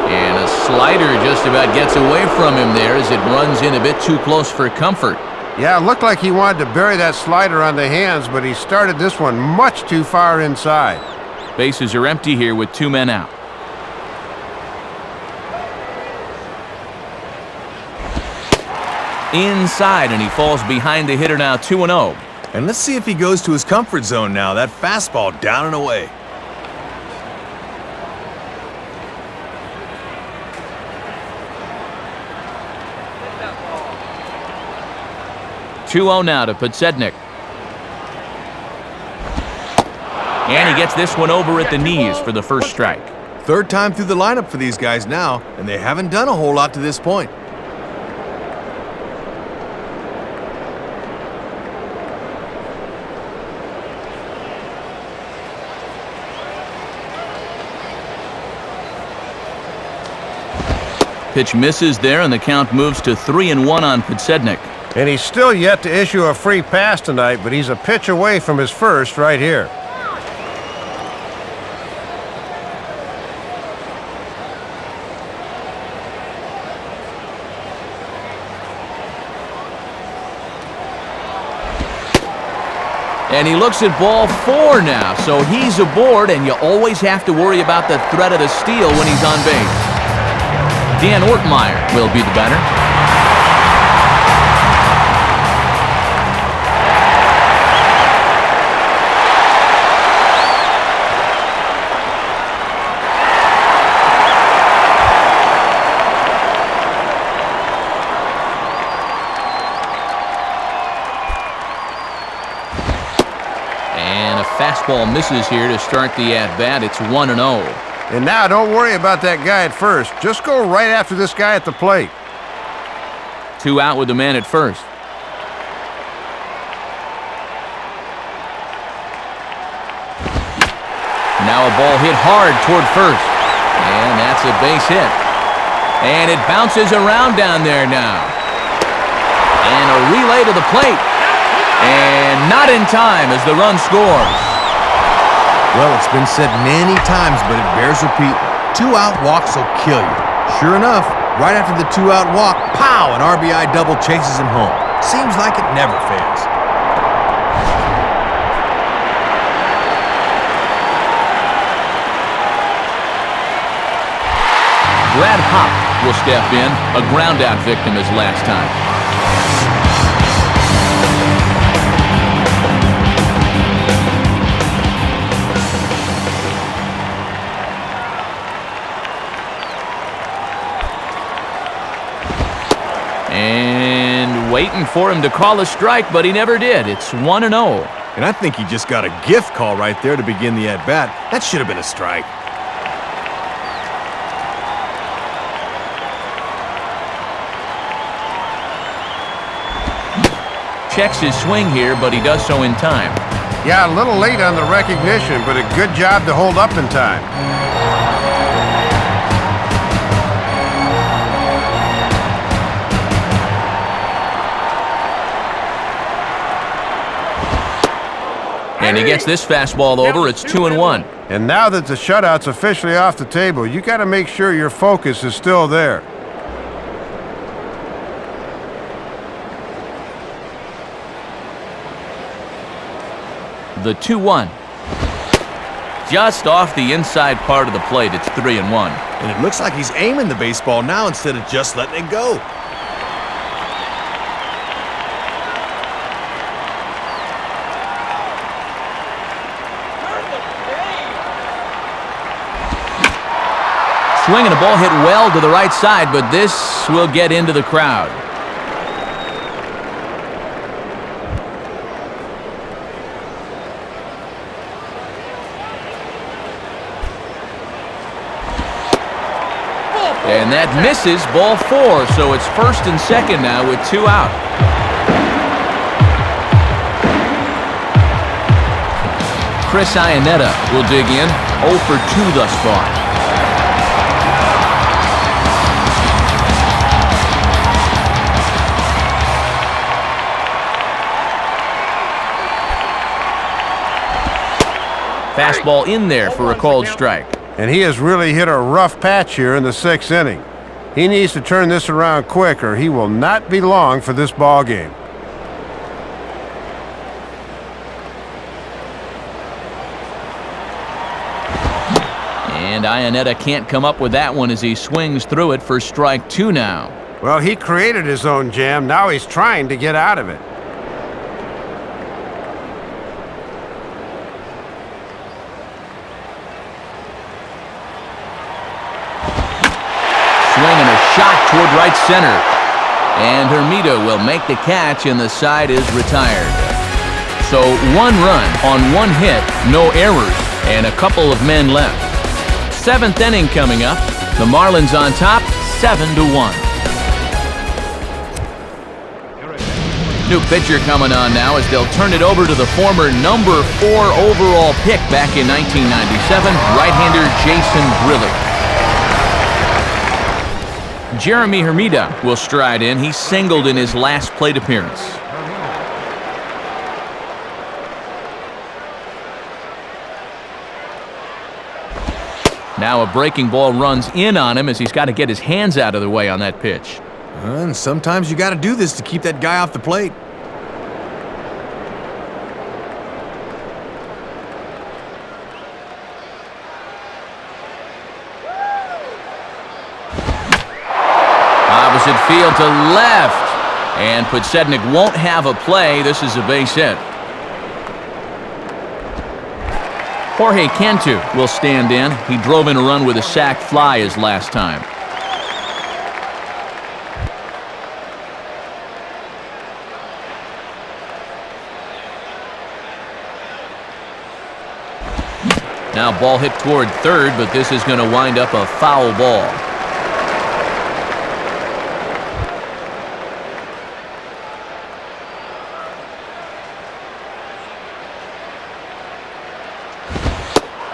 And a slider just about gets away from him there as it runs in a bit too close for comfort. Yeah, it looked like he wanted to bury that slider on the hands, but he started this one much too far inside. Bases are empty here with 2 men out. Inside, and he falls behind the hitter now, 2-0. And let's see if he goes to his comfort zone now. That fastball down and away. Hit 2-0 now to Podsednik. And he gets this one over at the knees for the first strike. Third time through the lineup for these guys now, and they haven't done a whole lot to this point. Pitch misses there, and the count moves to 3-1 on Podsednik. And he's still yet to issue a free pass tonight, but he's a pitch away from his first right here. And he looks at ball 4 now, so he's aboard, and you always have to worry about the threat of the steal when he's on base. Dan Ortmeyer will be the batter. Fastball misses here to start the at-bat. It's 1-0. And now don't worry about that guy at first. Just go right after this guy at the plate. 2 out with the man at first. Now a ball hit hard toward first. And that's a base hit. And it bounces around down there now. And a relay to the plate. And not in time as the run scores. Well, it's been said many times, but it bears repeating. 2-out walks will kill you. Sure enough, right after the 2-out walk, pow, an RBI double chases him home. Seems like it never fails. Brad Hopp will step in, a ground-out victim his last time. And waiting for him to call a strike, but he never did. It's 1-0. And I think he just got a gift call right there to begin the at-bat. That should have been a strike. Checks his swing here, but he does so in time. Yeah, a little late on the recognition, but a good job to hold up in time. And he gets this fastball over. It's 2-1. And now that the shutout's officially off the table, you got to make sure your focus is still there. The 2-1. Just off the inside part of the plate. It's 3-1. And it looks like he's aiming the baseball now instead of just letting it go. Swing and a ball hit well to the right side, but this will get into the crowd. And that misses, ball 4, so it's first and second now with 2 out. Chris Iannetta will dig in, 0 for 2 thus far. Fastball in there for a called strike. And he has really hit a rough patch here in the 6th inning. He needs to turn this around quick or he will not be long for this ball game. And Iannetta can't come up with that one as he swings through it for strike 2 now. Well, he created his own jam. Now he's trying to get out of it. Swinging a shot toward right center. And Hermida will make the catch, and the side is retired. So 1 run on 1 hit, no errors, and a couple of men left. 7th inning coming up. The Marlins on top, 7-1. New pitcher coming on now as they'll turn it over to the former number 4 overall pick back in 1997, right-hander Jason Griller. Jeremy Hermida will stride in. He singled in his last plate appearance. Now a breaking ball runs in on him as he's got to get his hands out of the way on that pitch. And sometimes you got to do this to keep that guy off the plate. Opposite field to left. And Podsednik won't have a play. This is a base hit. Jorge Cantu will stand in. He drove in a run with a sac fly his last time. Now ball hit toward third, but this is going to wind up a foul ball.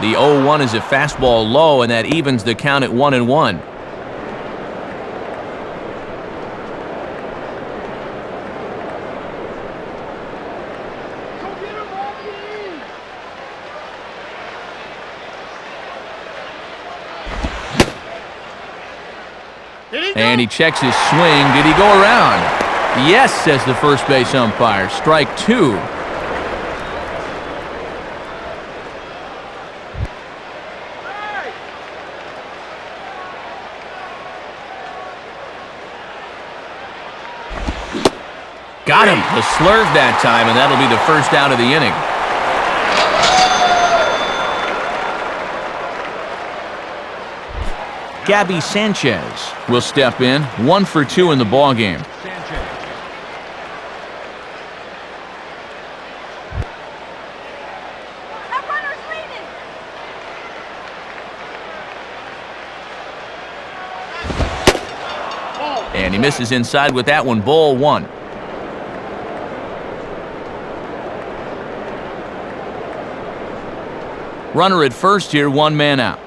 The 0-1 is a fastball low, and that evens the count at 1-1. And he checks his swing. Did he go around? Yes, says the first base umpire. Strike two. Got him. The slurve that time, and that'll be the first out of the inning. Gabby Sanchez will step in. 1 for 2 in the ballgame. And he misses inside with that one. Ball 1. Runner at first here, 1 man out.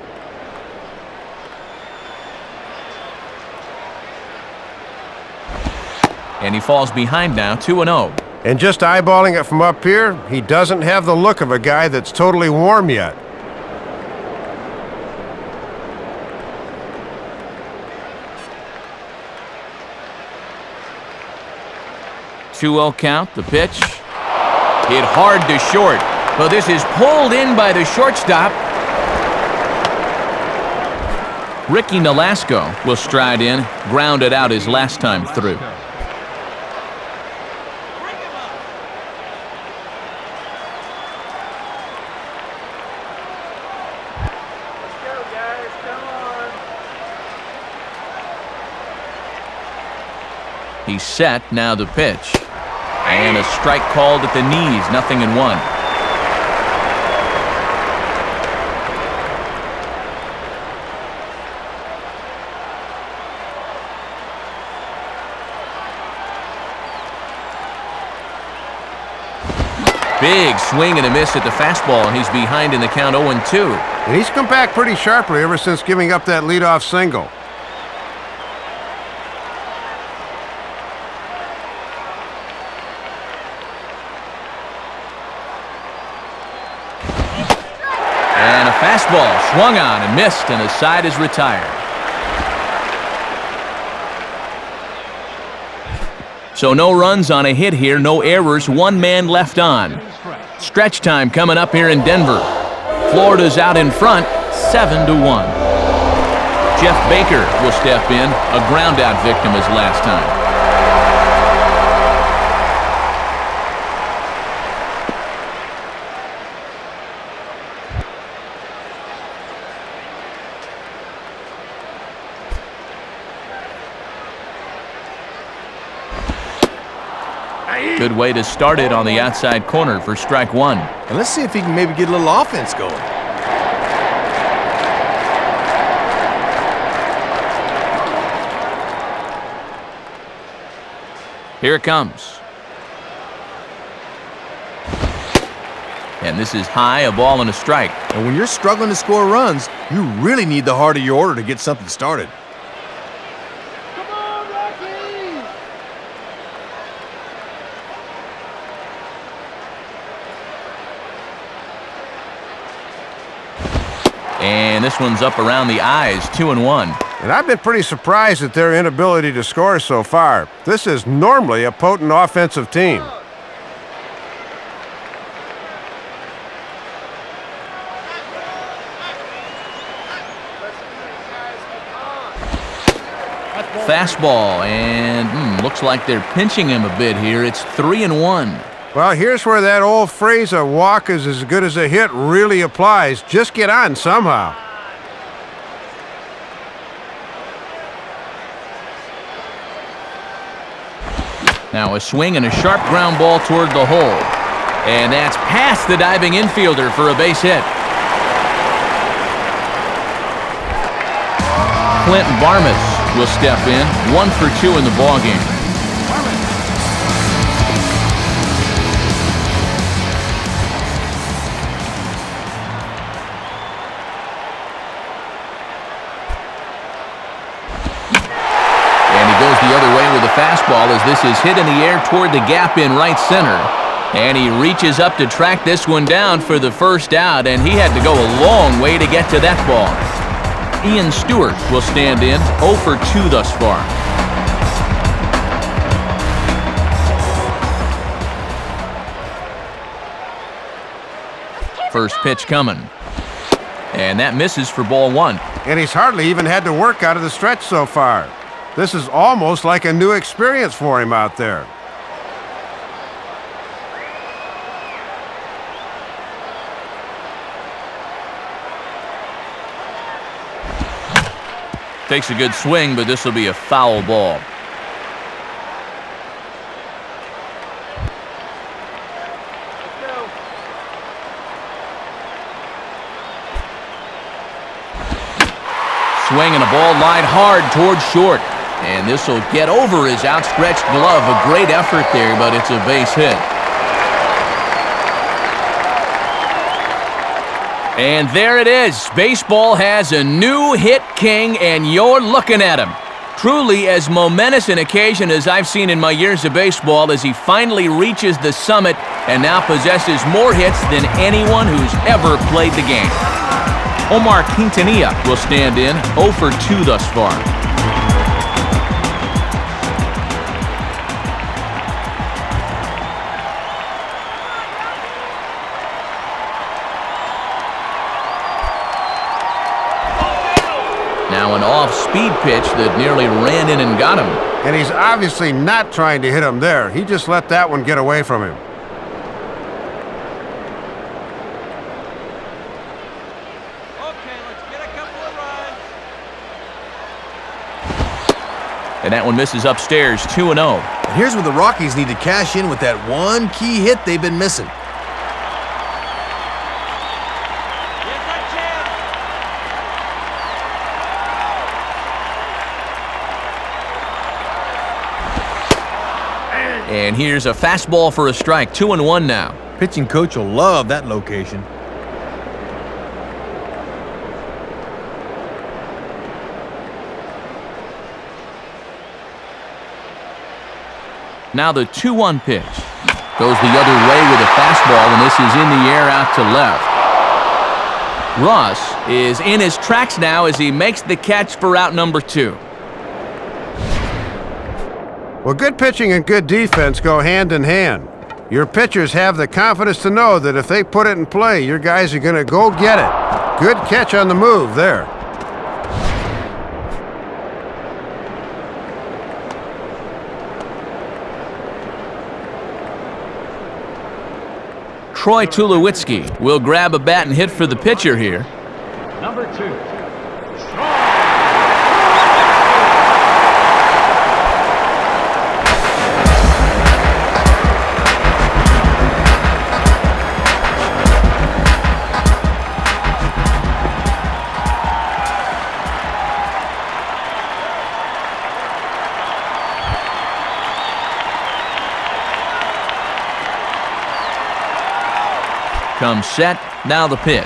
And he falls behind now, 2-0. And just eyeballing it from up here, he doesn't have the look of a guy that's totally warm yet. 2-0 count, the pitch. Hit hard to short. But this is pulled in by the shortstop. Ricky Nolasco will stride in, grounded out his last time through. He's set, now the pitch. And a strike called at the knees, 0-1. Big swing and a miss at the fastball, and he's behind in the count 0-2. And he's come back pretty sharply ever since giving up that leadoff single. And a fastball swung on and missed, and the side is retired. So no runs on a hit here, no errors, 1 man left on. Stretch time coming up here in Denver. Florida's out in front, 7-1. Jeff Baker will step in, a groundout victim his last time. Good way to start it on the outside corner for strike 1. And let's see if he can maybe get a little offense going. Here it comes. And this is high, a ball and a strike. And when you're struggling to score runs, you really need the heart of your order to get something started. And this one's up around the eyes, 2-1. And I've been pretty surprised at their inability to score so far. This is normally a potent offensive team. Fastball, and looks like they're pinching him a bit here. It's 3-1. Well, here's where that old phrase, a walk is as good as a hit, really applies. Just get on somehow. Now a swing and a sharp ground ball toward the hole. And that's past the diving infielder for a base hit. Clinton Barmas will step in, 1 for 2 in the ballgame. And he goes the other way with a fastball as this is hit in the air toward the gap in right center. And he reaches up to track this one down for the first out, and he had to go a long way to get to that ball. Ian Stewart will stand in, 0 for 2 thus far. First pitch coming. And that misses for ball 1. And he's hardly even had to work out of the stretch so far. This is almost like a new experience for him out there. Takes a good swing, but this will be a foul ball. Swing and a ball lined hard towards short. And this will get over his outstretched glove. A great effort there, but it's a base hit. And there it is. Baseball has a new hit king, and you're looking at him. Truly as momentous an occasion as I've seen in my years of baseball as he finally reaches the summit and now possesses more hits than anyone who's ever played the game. Omar Quintanilla will stand in, 0 for 2 thus far. Now an off-speed pitch that nearly ran in and got him. And he's obviously not trying to hit him there. He just let that one get away from him. And that one misses upstairs, 2-0. And here's where the Rockies need to cash in with that one key hit they've been missing. And here's a fastball for a strike, 2-1 now. Pitching coach will love that location. Now the 2-1 pitch. Goes the other way with a fastball, and this is in the air out to left. Ross is in his tracks now as he makes the catch for out number 2. Well, good pitching and good defense go hand in hand. Your pitchers have the confidence to know that if they put it in play, your guys are going to go get it. Good catch on the move there. Troy Tulowitzki will grab a bat and hit for the pitcher here. Number 2. Comes set, now the pitch.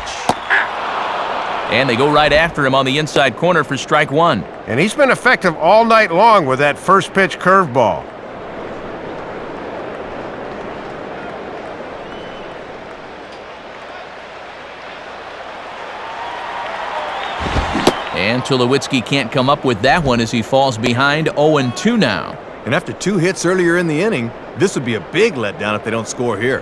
And they go right after him on the inside corner for strike 1. And he's been effective all night long with that first pitch curveball. And Tulowitzki can't come up with that one as he falls behind 0-2 now. And after 2 hits earlier in the inning, this would be a big letdown if they don't score here.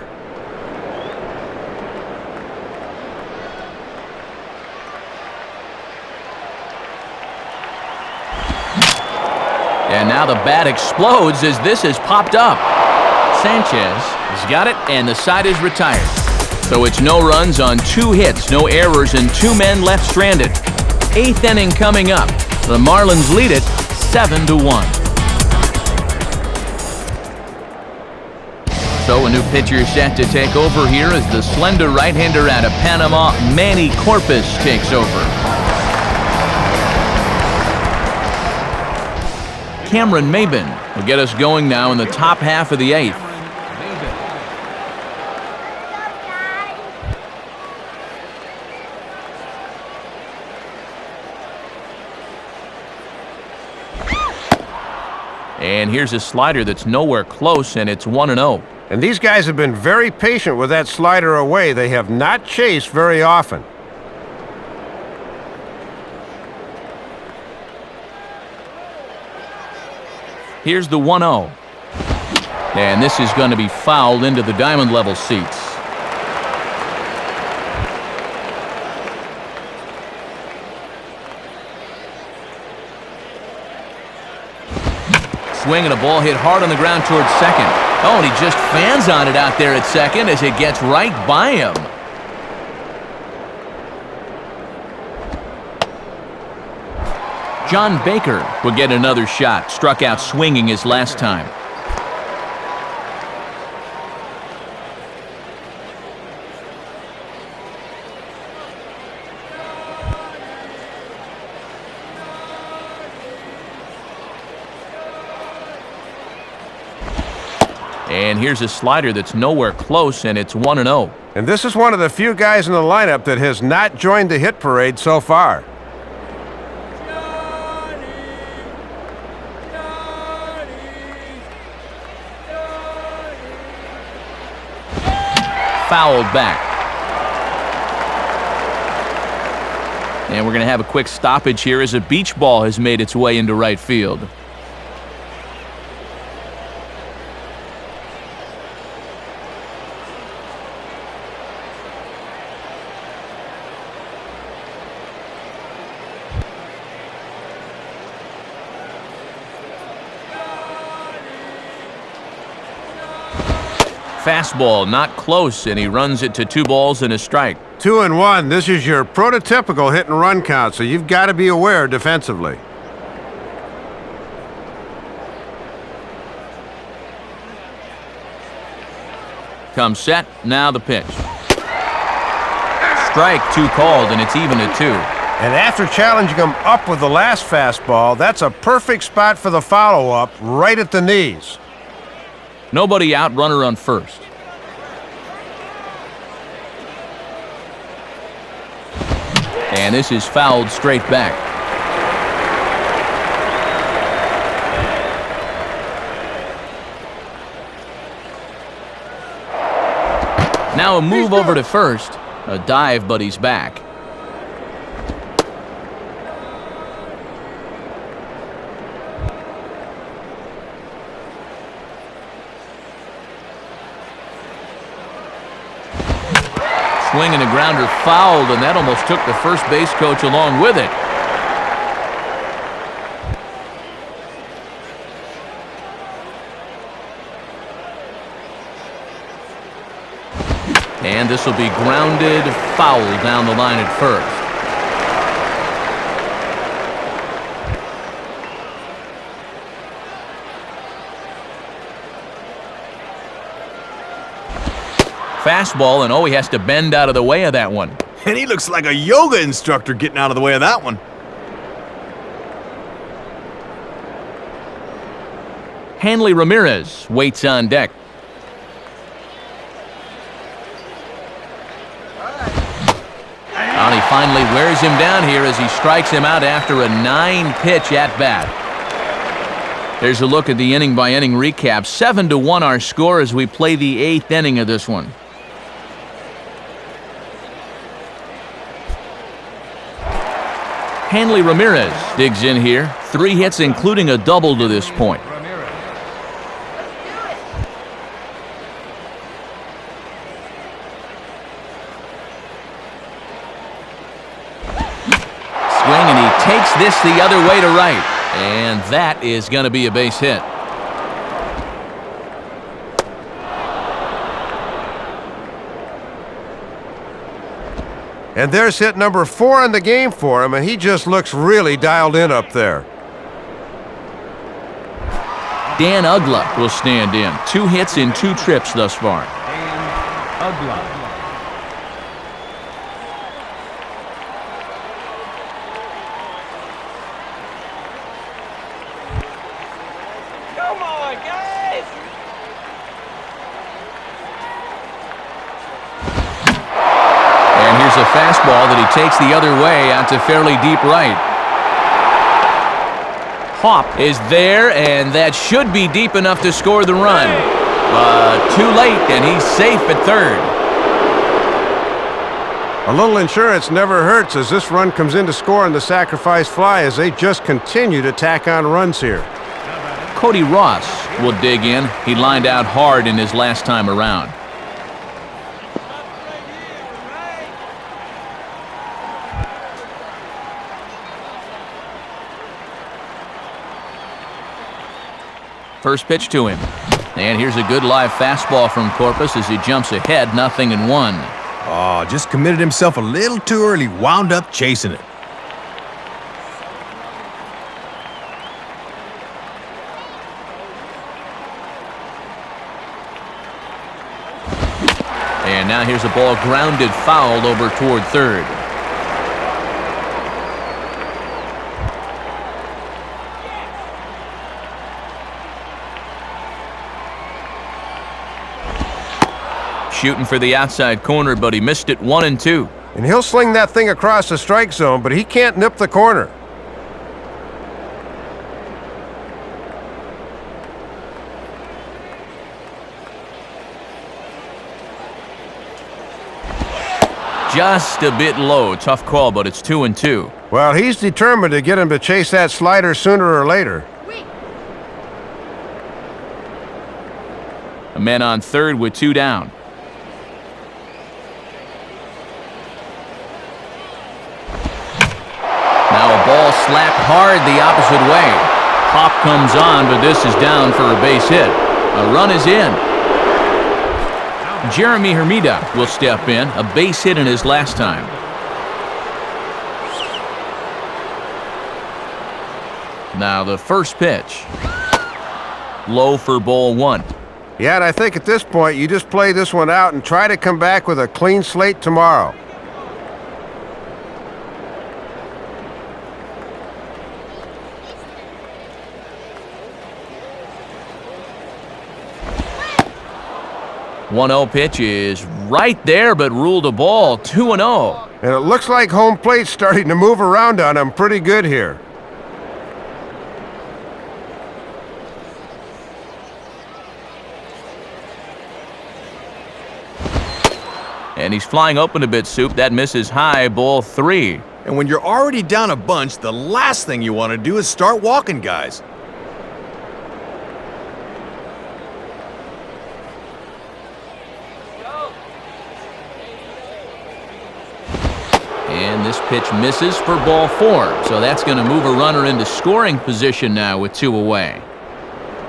And now the bat explodes as this has popped up. Sanchez has got it, and the side is retired. So it's no runs on 2 hits, no errors, and 2 men left stranded. 8th inning coming up. The Marlins lead it 7-1. So a new pitcher set to take over here as the slender right-hander out of Panama, Manny Corpus, takes over. Cameron Maben will get us going now in the top half of the 8th. And here's a slider that's nowhere close, and it's 1-0. And these guys have been very patient with that slider away. They have not chased very often. Here's the 1-0. And this is going to be fouled into the diamond level seats. Swing and a ball hit hard on the ground towards second. Oh, and he just fans on it out there at second as it gets right by him. John Baker will get another shot. Struck out swinging his last time. And here's a slider that's nowhere close, and it's 1-0. And this is one of the few guys in the lineup that has not joined the hit parade so far. Fouled back. And we're going to have a quick stoppage here as a beach ball has made its way into right field. Fastball not close, and he runs it to 2 balls and a strike. 2-1. This is your prototypical hit and run count, so you've got to be aware defensively. Comes set, now the pitch. Strike 2 called, and it's even at 2. And after challenging him up with the last fastball, that's a perfect spot for the follow-up, right at the knees. Nobody out, runner on first. And this is fouled straight back. Now a move over to first. A dive, but he's back. Swing and a grounder fouled, and that almost took the first base coach along with it. And this will be grounded foul down the line at first. Fastball, and he has to bend out of the way of that one. And he looks like a yoga instructor getting out of the way of that one. Hanley Ramirez waits on deck. And he finally wears him down here as he strikes him out after a 9-pitch at-bat. There's a look at the inning-by-inning recap. 7-1 our score as we play the 8th inning of this one. Hanley Ramirez digs in here. 3 hits, including a double to this point. Swing, and he takes this the other way to right. And that is going to be a base hit. And there's hit number 4 in the game for him, and he just looks really dialed in up there. Dan Ugla will stand in. 2 hits in 2 trips thus far. Dan Ugla. Come on, guys! And here's a fastball that he takes the other way out to fairly deep right. Hop is there, and that should be deep enough to score the run. But too late, and he's safe at third. A little insurance never hurts as this run comes in to score in the sacrifice fly as they just continue to tack on runs here. Cody Ross will dig in. He lined out hard in his last time around. First pitch to him. And here's a good live fastball from Corpus as he jumps ahead, 0-1. Oh, just committed himself a little too early, wound up chasing it. And now here's a ball grounded foul over toward third. Shooting for the outside corner, but he missed it 1-2. And he'll sling that thing across the strike zone, but he can't nip the corner. Just a bit low. Tough call, but it's 2-2. Well, he's determined to get him to chase that slider sooner or later. A man on third with 2 down. Now a ball slapped hard the opposite way. Hop comes on, but this is down for a base hit. A run is in. Jeremy Hermida will step in, a base hit in his last time. Now the first pitch. Low for ball 1. Yeah, and I think at this point you just play this one out and try to come back with a clean slate tomorrow. One 1-0 pitch is right there, but ruled a ball. 2-0. And it looks like home plate's starting to move around on him pretty good here. And he's flying open a bit, Soup. That misses high, ball 3. And when you're already down a bunch, the last thing you want to do is start walking guys. And this pitch misses for ball 4. So that's going to move a runner into scoring position now with 2 away.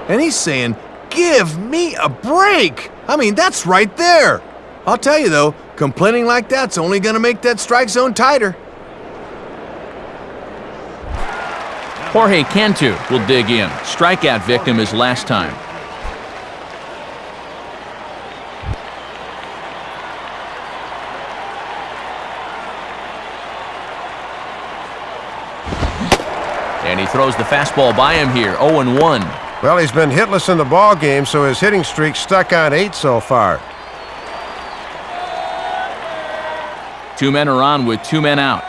And he's saying, give me a break. I mean, that's right there. I'll tell you, though, complaining like that's only going to make that strike zone tighter. Jorge Cantu will dig in. Strikeout victim his last time. And he throws the fastball by him here, 0-1. Well, he's been hitless in the ball game, so his hitting streak's stuck on 8 so far. 2 men are on with 2 men out.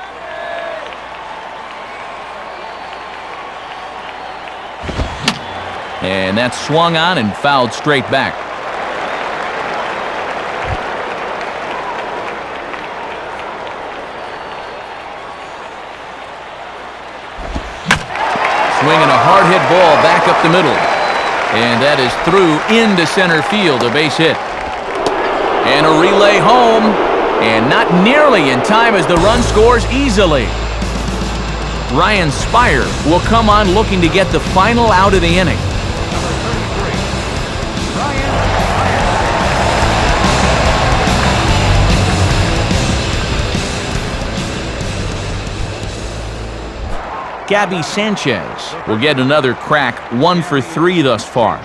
And that's swung on and fouled straight back. Swinging a hard-hit ball back up the middle. And that is through into center field, a base hit. And a relay home. And not nearly in time as the run scores easily. Ryan Spire will come on looking to get the final out of the inning. Gabby Sanchez will get another crack, 1 for 3 thus far.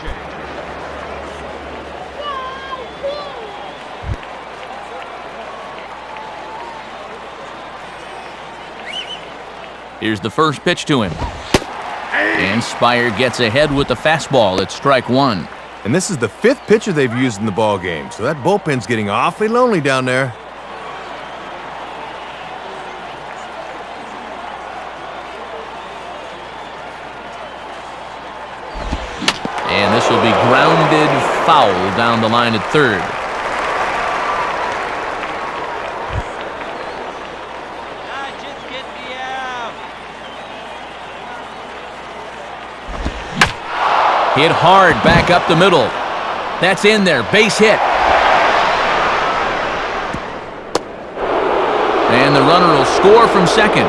Here's the first pitch to him. And Spire gets ahead with the fastball at strike 1. And this is the 5th pitcher they've used in the ball game, so that bullpen's getting awfully lonely down there. And this will be grounded foul down the line at third. Just get me out. Hit hard back up the middle. That's in there. Base hit. And the runner will score from second.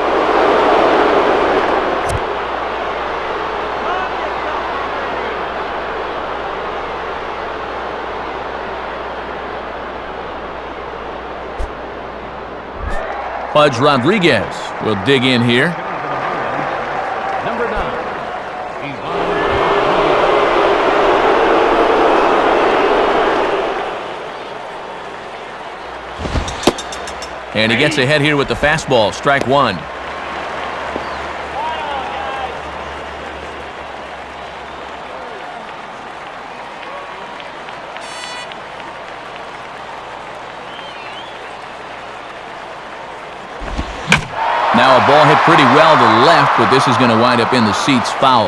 Pudge Rodriguez will dig in here. Number 9. And he gets ahead here with the fastball, strike 1. Now a ball hit pretty well to left, but this is going to wind up in the seats foul.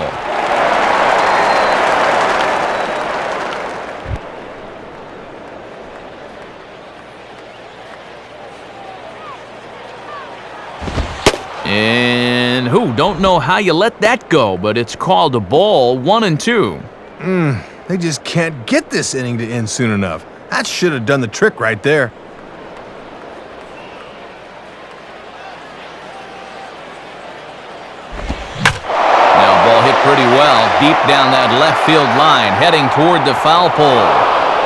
And don't know how you let that go, but it's called a ball, 1-2. They just can't get this inning to end soon enough. That should have done the trick right there. Pretty well deep down that left field line, heading toward the foul pole.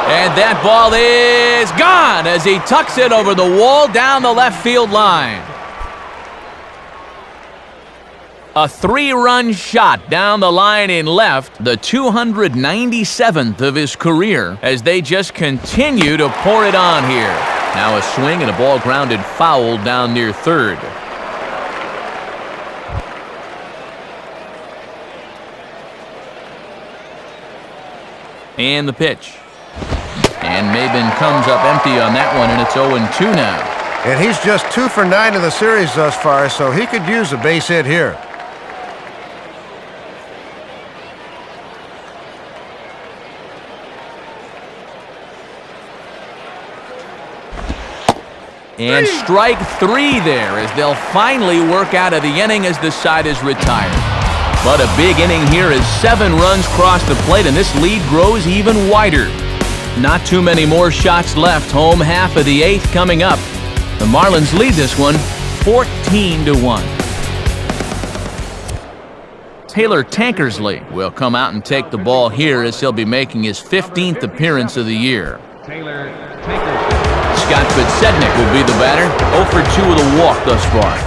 And that ball is gone as he tucks it over the wall down the left field line. A 3-run shot down the line in left, the 297th of his career, as they just continue to pour it on here. Now a swing and a ball grounded foul down near third. And the pitch. And Maben comes up empty on that one, and it's 0-2 now. And he's just 2 for 9 in the series thus far, so he could use a base hit here. And strike 3 there as they'll finally work out of the inning as the side is retired. But a big inning here as 7 runs cross the plate, and this lead grows even wider. Not too many more shots left. Home half of the 8th coming up. The Marlins lead this one 14-1. Taylor Tankersley will come out and take the ball here as he'll be making his 15th appearance of the year. Taylor Tankersley. Scott Podsednik will be the batter. 0 for 2 with a walk thus far.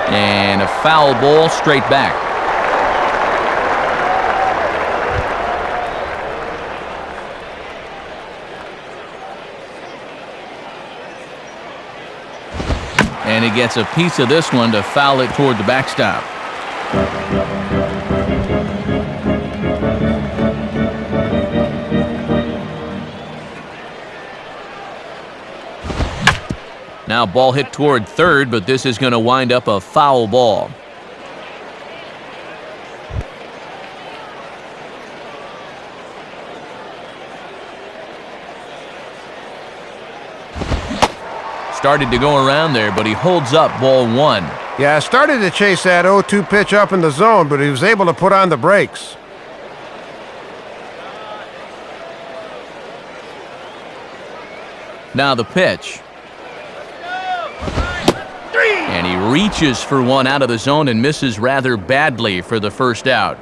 And a foul ball straight back. And he gets a piece of this one to foul it toward the backstop. Now ball hit toward third, but this is going to wind up a foul ball. started to go around there, but he holds up ball one. Yeah, I started to chase that 0-2 pitch up in the zone, but he was able to put on the brakes. Now the pitch. And he reaches for one out of the zone and misses rather badly for the first out.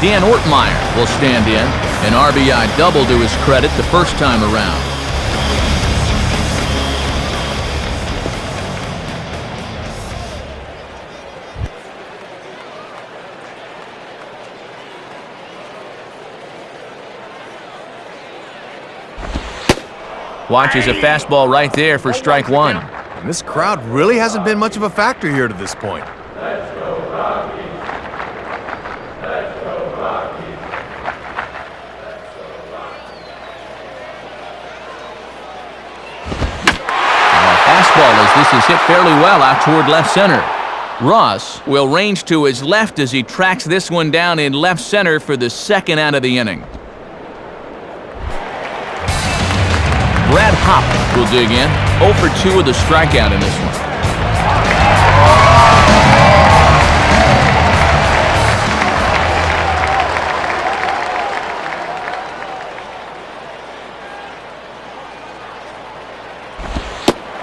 Dan Ortmeyer will stand in. An RBI double to his credit the first time around. Watches a fastball right there for strike one. And this crowd really hasn't been much of a factor here to this point. Fastball as this is hit fairly well out toward left center. Ross will range to his left as he tracks this one down in left center for the second out of the inning. Brad Hopp will dig in. 0 for 2 with a strikeout in this one.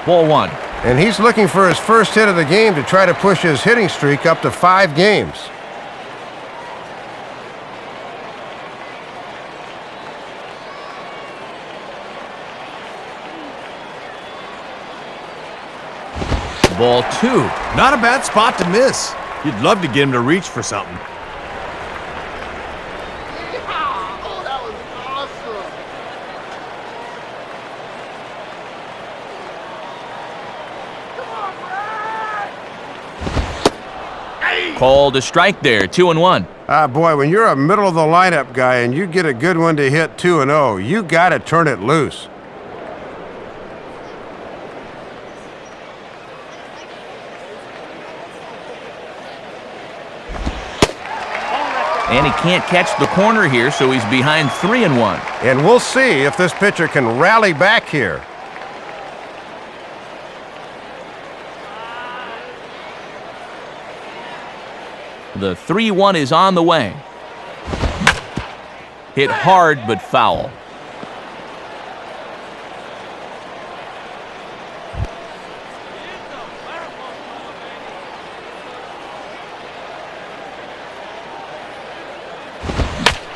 Ball one. And he's looking for his first hit of the game to try to push his hitting streak up to 5 games. Ball two. Not a bad spot to miss. You'd love to get him to reach for something. Oh, that was awesome. Called a strike there, 2-1. Ah, boy, when you're a middle-of-the-lineup guy and you get a good one to hit 2-0, you got to turn it loose. And he can't catch the corner here, so he's behind 3-1. And we'll see if this pitcher can rally back here. The 3-1 is on the way. Hit hard but foul.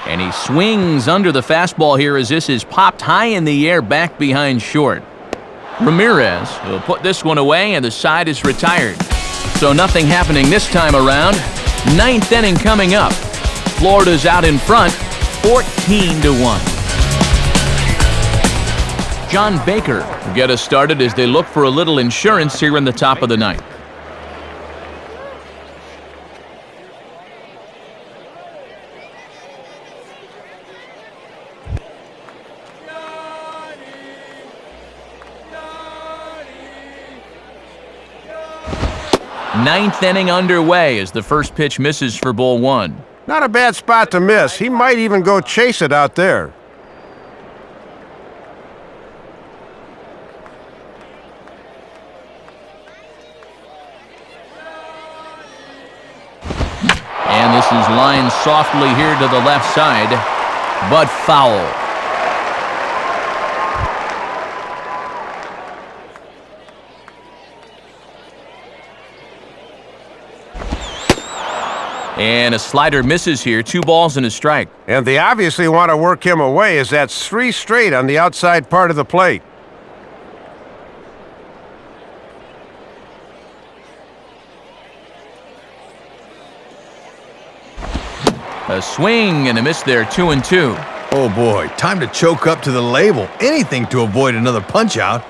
And he swings under the fastball here as this is popped high in the air back behind short. Ramirez will put this one away and the side is retired. So nothing happening this time around. 9th inning coming up. Florida's out in front, 14-1. John Baker will get us started as they look for a little insurance here in the top of the 9th. Ninth inning underway as the first pitch misses for ball one. Not a bad spot to miss. He might even go chase it out there. And this is lined softly here to the left side, but foul. And a slider misses here, 2 balls and a strike. And they obviously want to work him away as that's 3 straight on the outside part of the plate. A swing and a miss there, 2-2. Oh boy, time to choke up to the label. Anything to avoid another punch out.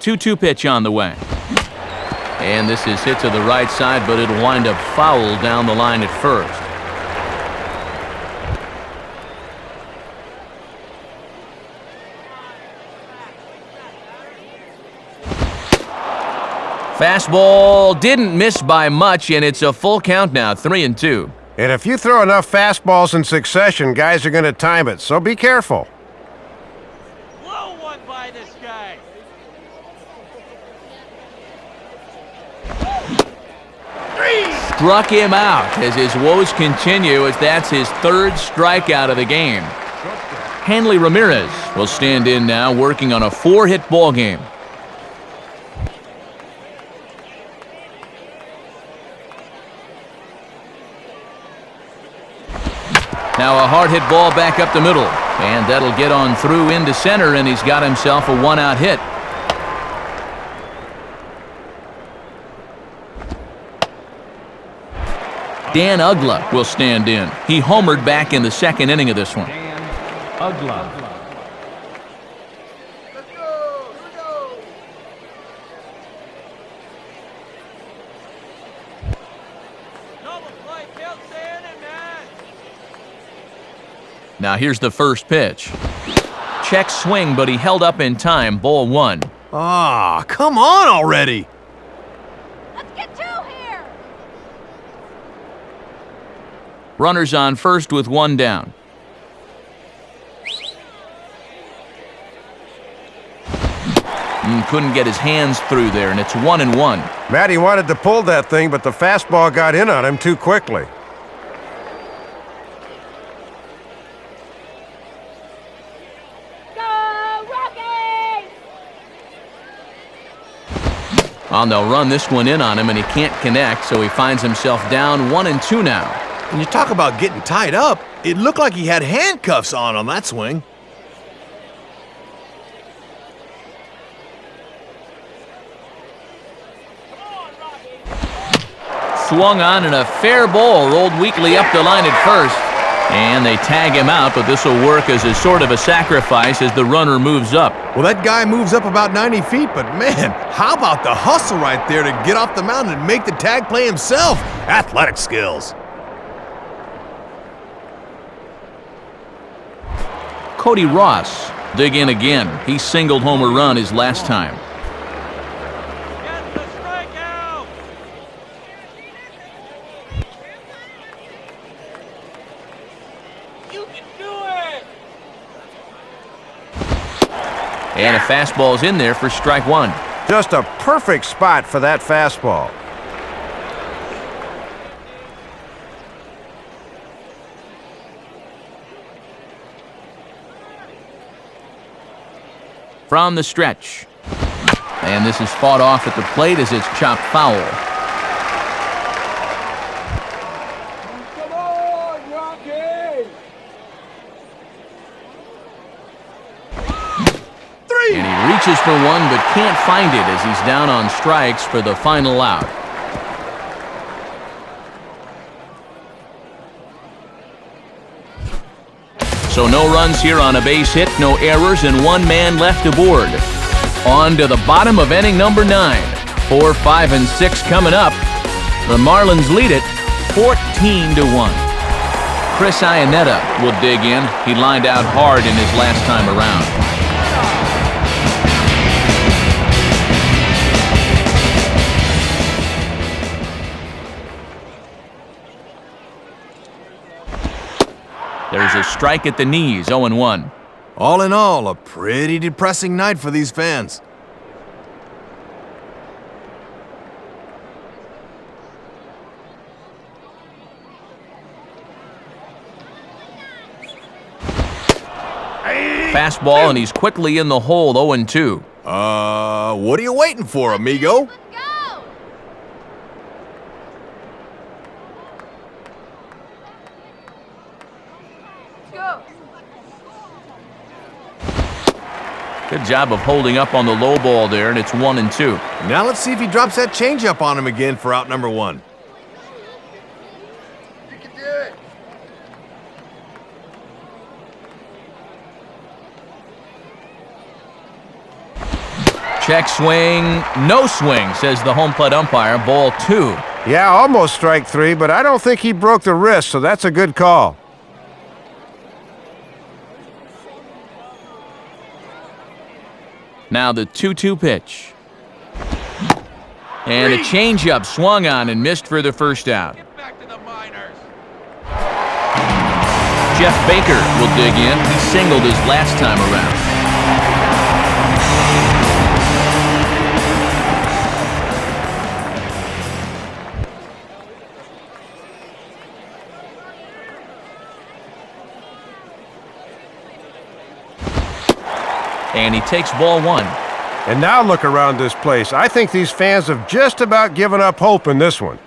2-2 pitch on the way. And this is hit to the right side, but it'll wind up foul down the line at first. Fastball didn't miss by much, and it's a full count now, 3-2. And if you throw enough fastballs in succession, guys are going to time it, so be careful. Blow one by this guy. Struck him out as his woes continue, as that's his third strikeout of the game. Hanley Ramirez will stand in now, working on a 4-hit ball game. Now a hard hit ball back up the middle, and that'll get on through into center, and he's got himself a 1-out hit. Dan Ugla will stand in. He homered back in the second inning of this one. Dan Ugla. Let's go. Here we go. Double play, tilts in and man. Now here's the first pitch. Check swing, but he held up in time. Ball 1. Ah, come on already. Let's get two here. Runners on first with 1 down. Couldn't get his hands through there, and it's 1-1. Matty wanted to pull that thing, but the fastball got in on him too quickly. Go, Rocky! And they'll run this one in on him, and he can't connect, so he finds himself down 1-2 now. When you talk about getting tied up, it looked like he had handcuffs on that swing. Swung on, and a fair ball rolled weakly up the line at first. And they tag him out, but this will work as a sort of a sacrifice as the runner moves up. Well, that guy moves up about 90 feet, but man, how about the hustle right there to get off the mound and make the tag play himself? Athletic skills. Cody Ross dig in again. He singled home a run his last time. Get the strikeout. You can do it. And a fastball's in there for strike 1. Just a perfect spot for that fastball. From the stretch. And this is fought off at the plate as it's chopped foul. Come on, Rocky. And he reaches for one but can't find it as he's down on strikes for the final out. So no runs here on a base hit, no errors, and 1 man left aboard. On to the bottom of inning number 9. 4, 5, and 6 coming up. The Marlins lead it 14-1. Chris Iannetta will dig in. He lined out hard in his last time around. There's a strike at the knees, 0-1. All in all, a pretty depressing night for these fans. Fastball, and he's quickly in the hole, 0-2. What are you waiting for, amigo? Let's go! Go! Good job of holding up on the low ball there, and it's 1-2. Now let's see if he drops that changeup on him again for out number 1. You can do it. Check swing, no swing, says the home plate umpire. Ball 2. Yeah, almost strike 3, but I don't think he broke the wrist, so that's a good call. Now the 2-2 pitch. And a changeup swung on and missed for the first out. Get back to the minors. Jeff Baker will dig in. He singled his last time around. And he takes ball one. And now look around this place. I think these fans have just about given up hope in this one.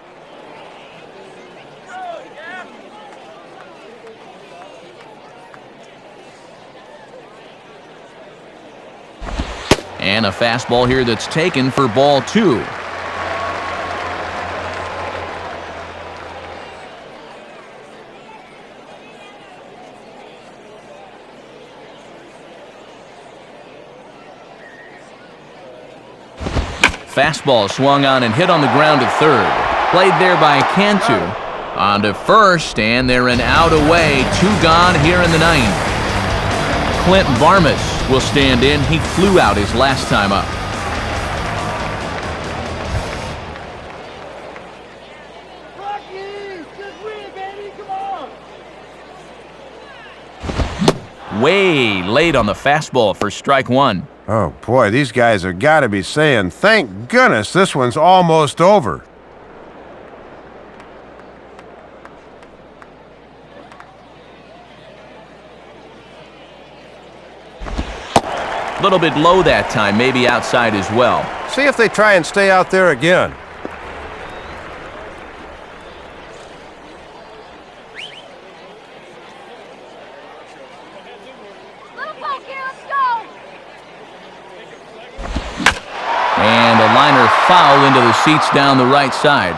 And a fastball here that's taken for ball two. Fastball swung on and hit on the ground to third. Played there by Cantu. On to first, and they're an out away. 2 gone here in the ninth. Clint Varmus will stand in. He flew out his last time up. Rocky, just win, baby, come on. Way late on the fastball for strike one. Oh, boy, these guys have got to be saying, thank goodness this one's almost over. A little bit low that time, maybe outside as well. See if they try and stay out there again. Little poke here, let's go. And a liner foul into the seats down the right side.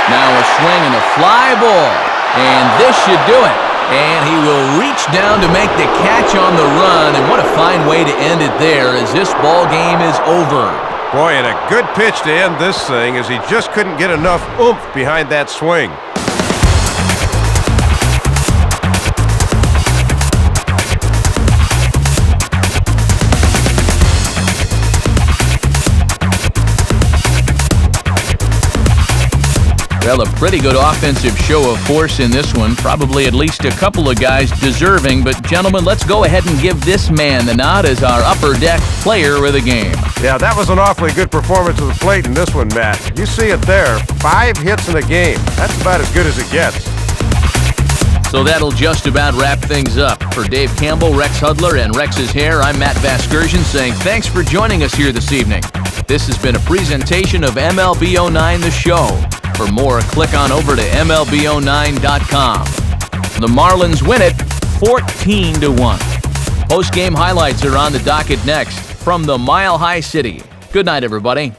Now a swing and a fly ball. And this should do it. And he will reach down to make the catch on the run. And what a fine way to end it there as this ball game is over. Boy, and a good pitch to end this thing as he just couldn't get enough oomph behind that swing. Well, a pretty good offensive show of force in this one. Probably at least a couple of guys deserving. But, gentlemen, let's go ahead and give this man the nod as our upper deck player of the game. Yeah, that was an awfully good performance at the plate in this one, Matt. You see it there. 5 hits in a game. That's about as good as it gets. So that'll just about wrap things up. For Dave Campbell, Rex Hudler, and Rex's Hair, I'm Matt Vasgersian saying thanks for joining us here this evening. This has been a presentation of MLB 09 The Show. For more, click on over to MLB09.com. The Marlins win it 14-1. Post-game highlights are on the docket next from the Mile High City. Good night, everybody.